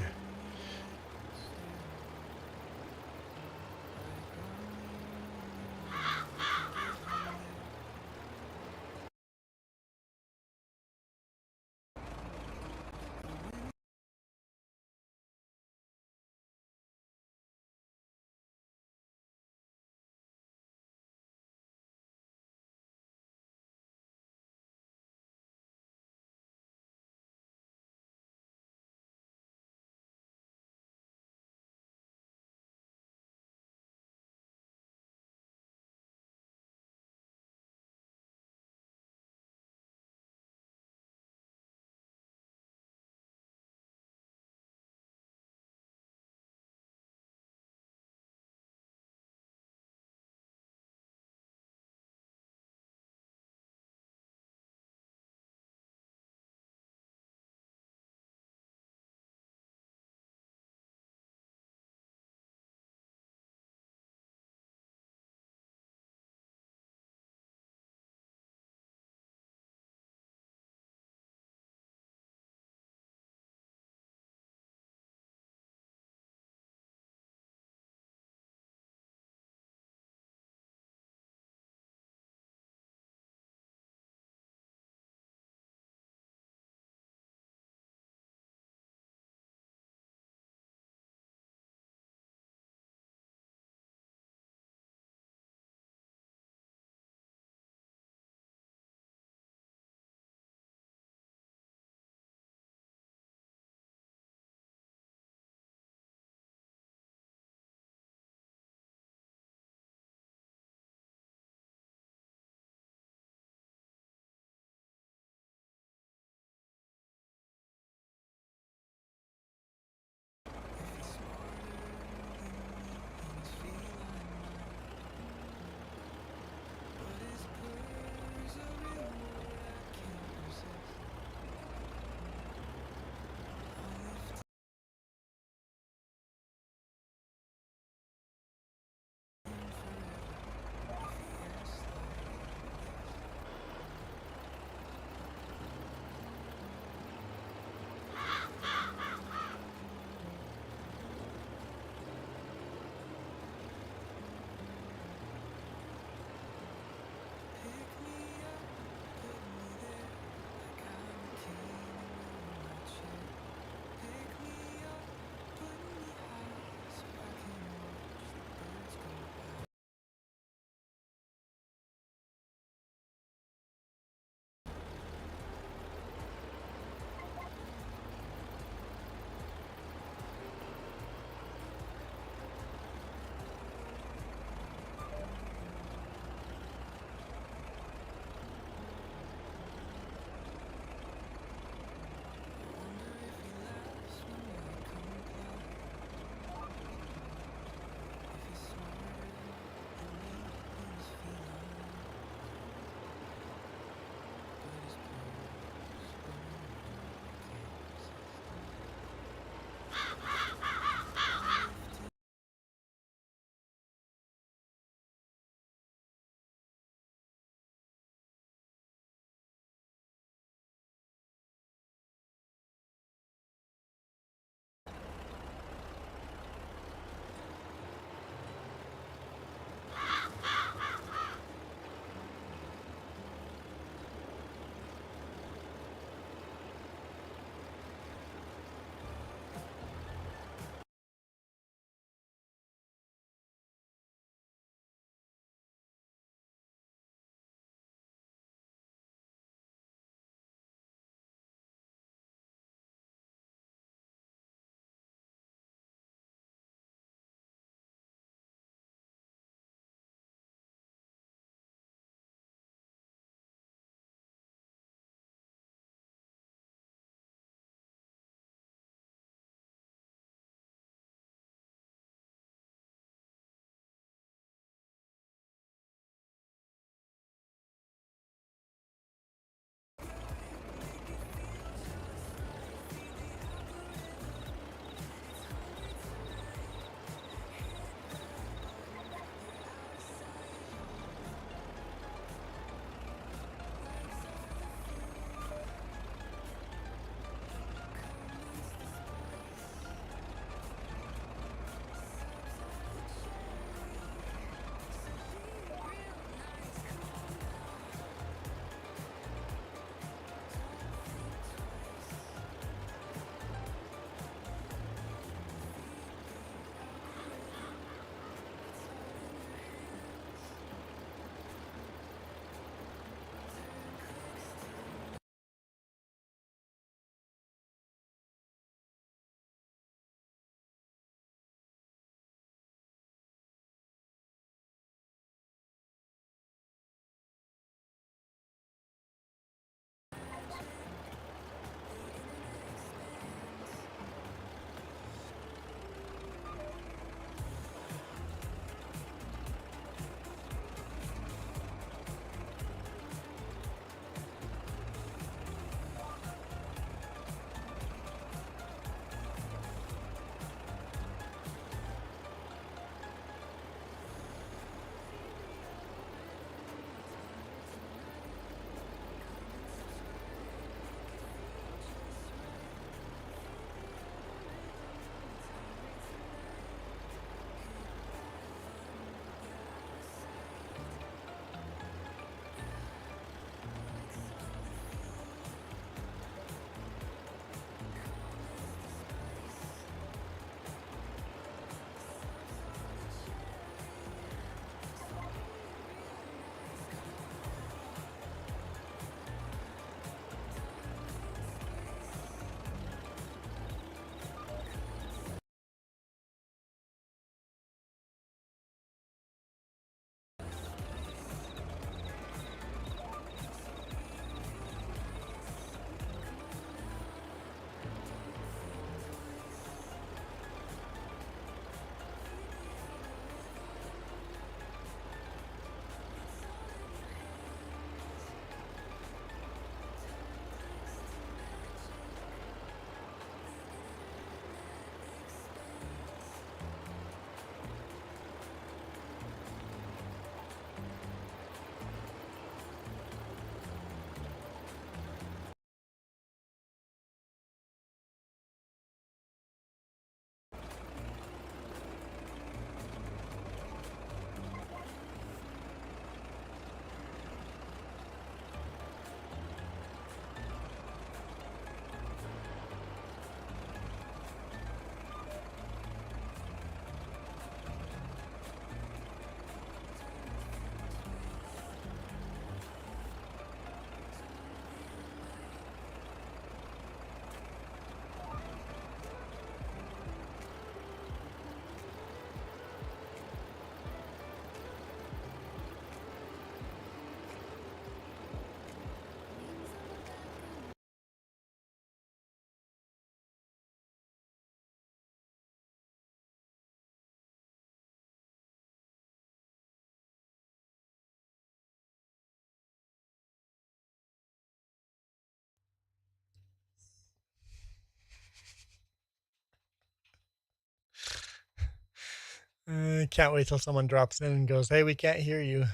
I can't wait till someone drops in and goes, hey, we can't hear you.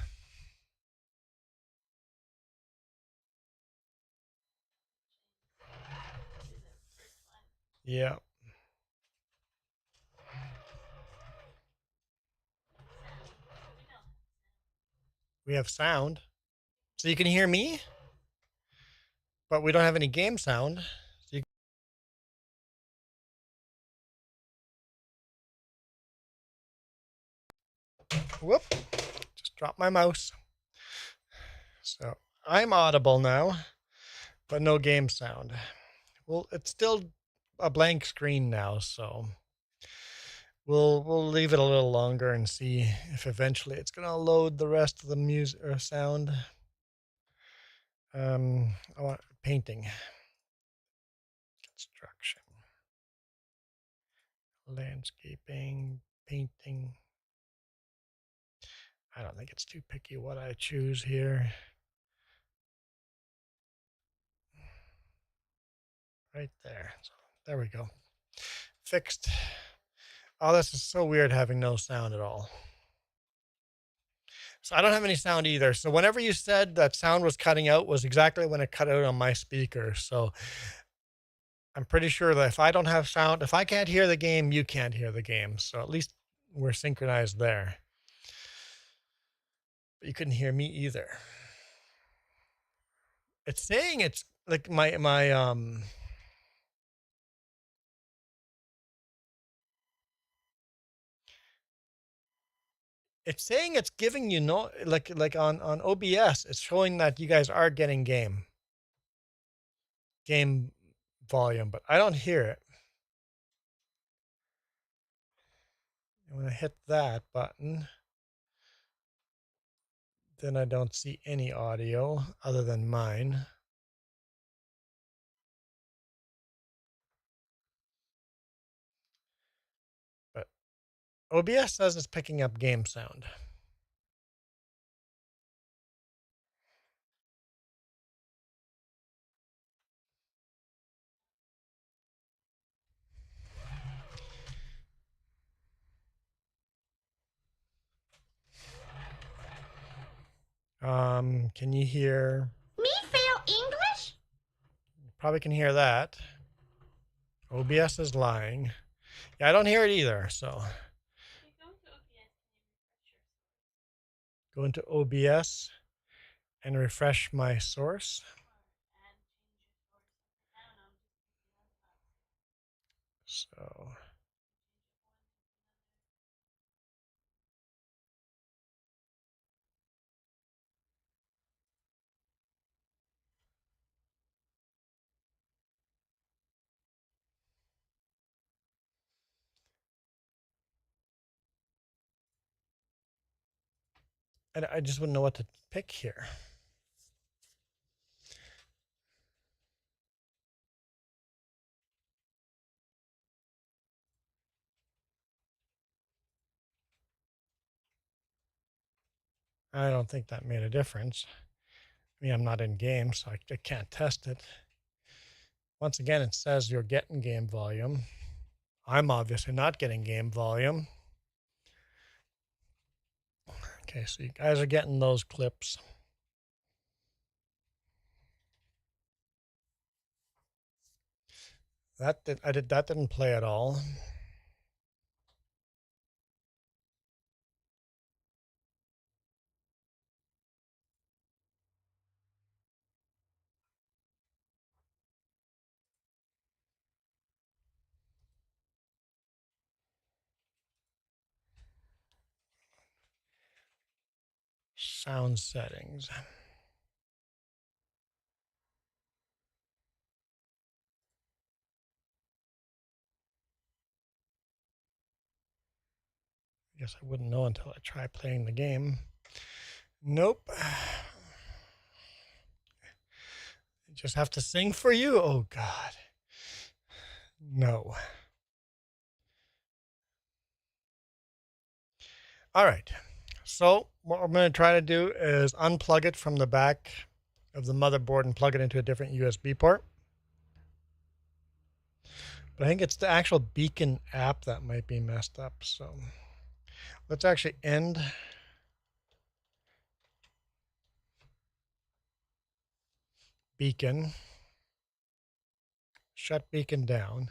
Yeah. We have sound. So you can hear me, but we don't have any game sound. So whoop, just dropped my mouse. So I'm audible now, but no game sound. Well, it's still a blank screen now, so we'll leave it a little longer and see if eventually it's gonna load the rest of the music or sound. I want painting, construction, landscaping, painting. I don't think it's too picky what I choose here. Right there. So there we go. Fixed. Oh, this is so weird having no sound at all. So I don't have any sound either. So whenever you said that sound was cutting out was exactly when it cut out on my speaker. So I'm pretty sure that if I don't have sound, if I can't hear the game, you can't hear the game. So at least we're synchronized there. But you couldn't hear me either. It's saying it's like my it's saying it's giving you no like on OBS, it's showing that you guys are getting game volume, but I don't hear it. And when I hit that button, then I don't see any audio other than mine. But OBS says it's picking up game sound. Can you hear? Me fail English? Probably can hear that. OBS is lying. Yeah, I don't hear it either, so. Go into OBS and refresh my source. So. I just wouldn't know what to pick here. I don't think that made a difference. I mean, I'm not in game, so I can't test it. Once again, it says you're getting game volume. I'm obviously not getting game volume. Okay, so you guys are getting those clips. That didn't play at all. Sound settings. I guess I wouldn't know until I try playing the game. Nope. I just have to sing for you? Oh, God. No. All right. So what I'm going to try to do is unplug it from the back of the motherboard and plug it into a different USB port. But I think it's the actual Beacon app that might be messed up. So Let's actually end. Beacon. Shut beacon down.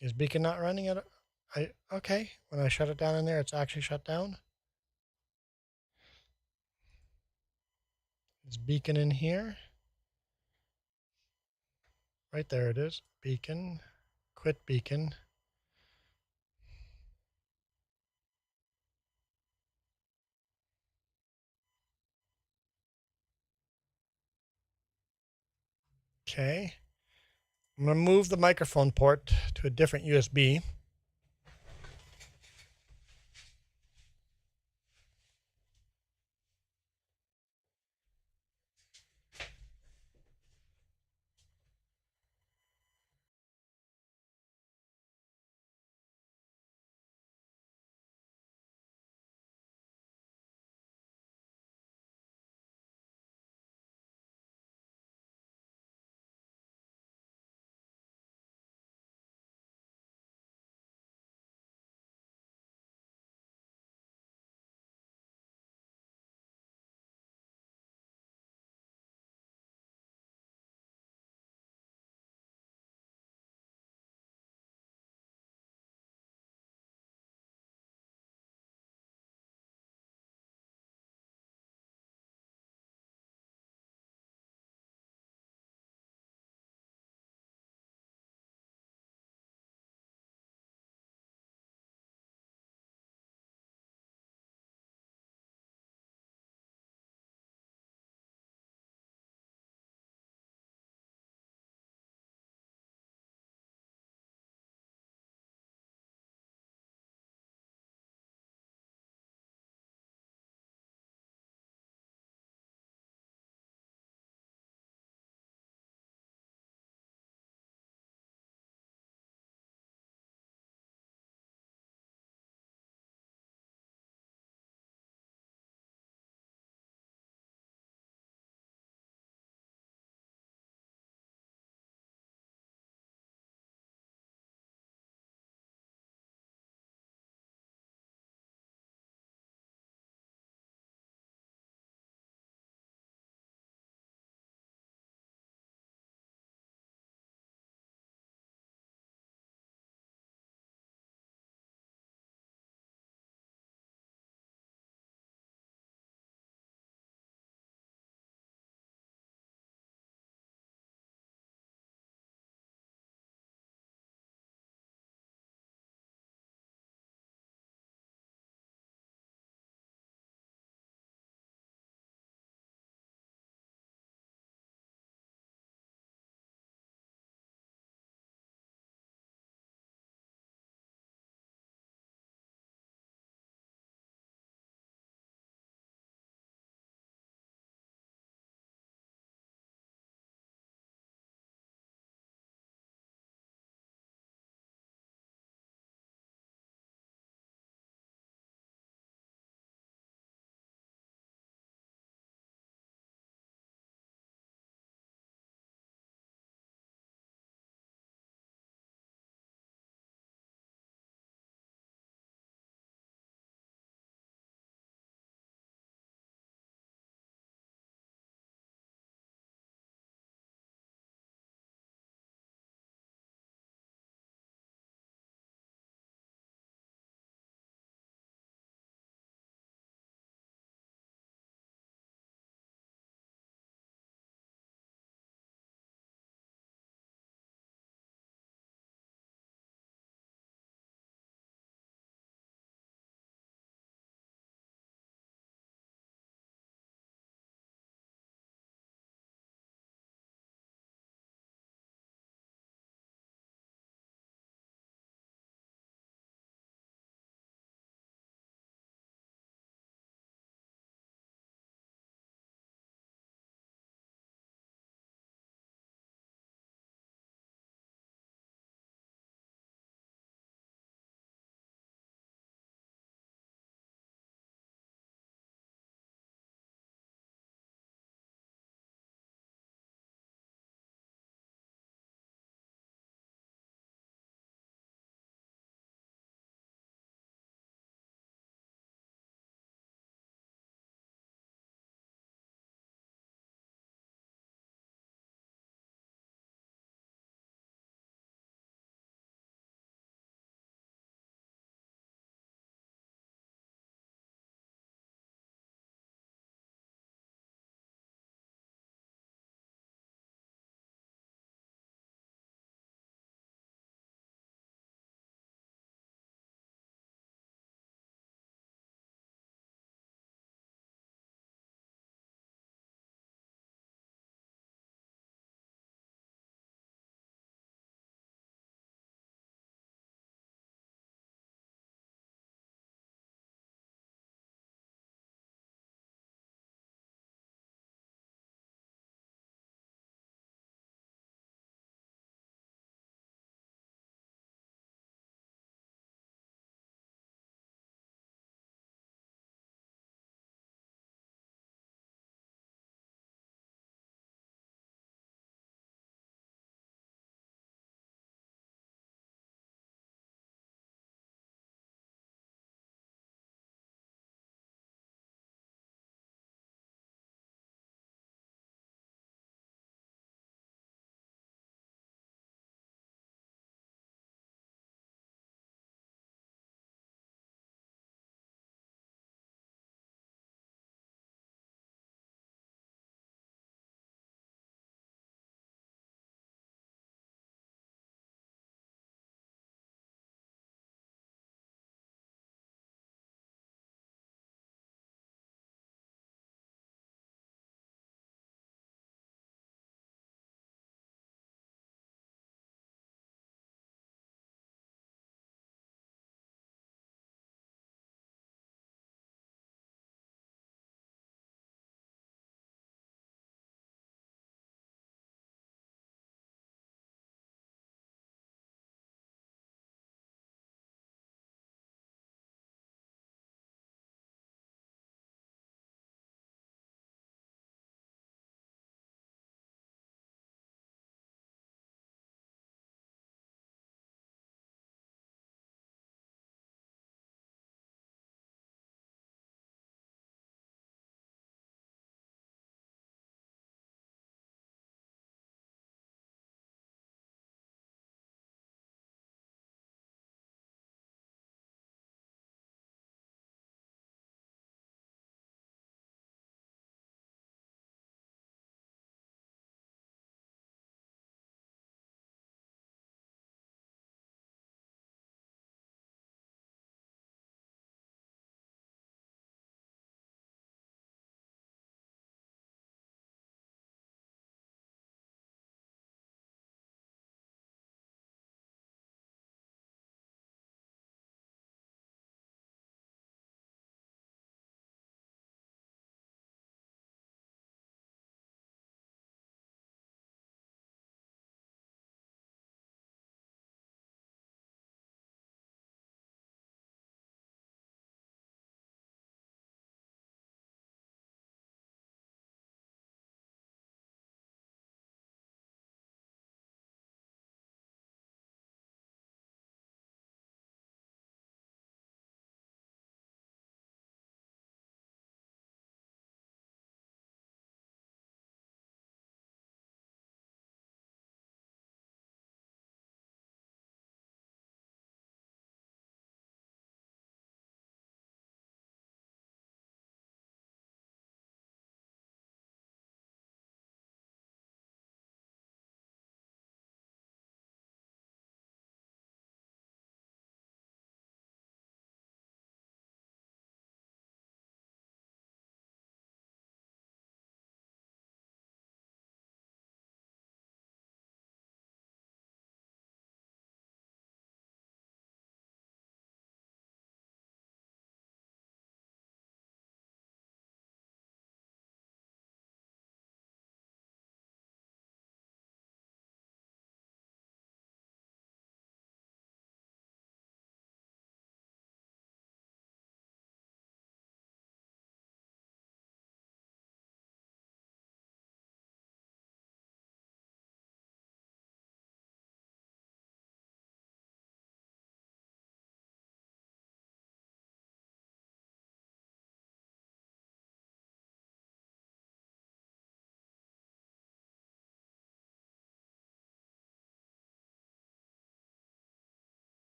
Is beacon not running at okay. When I shut it down in there, it's actually shut down. Is beacon in here? Right there it is. Beacon. Quit beacon. Okay. I'm going to move the microphone port to a different USB.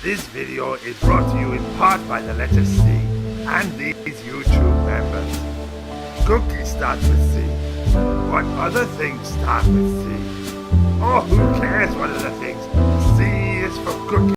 This video is brought to you in part by the letter C and these YouTube members. Cookie starts with C. What other things start with C? Oh, who cares what other things? C is for cookie.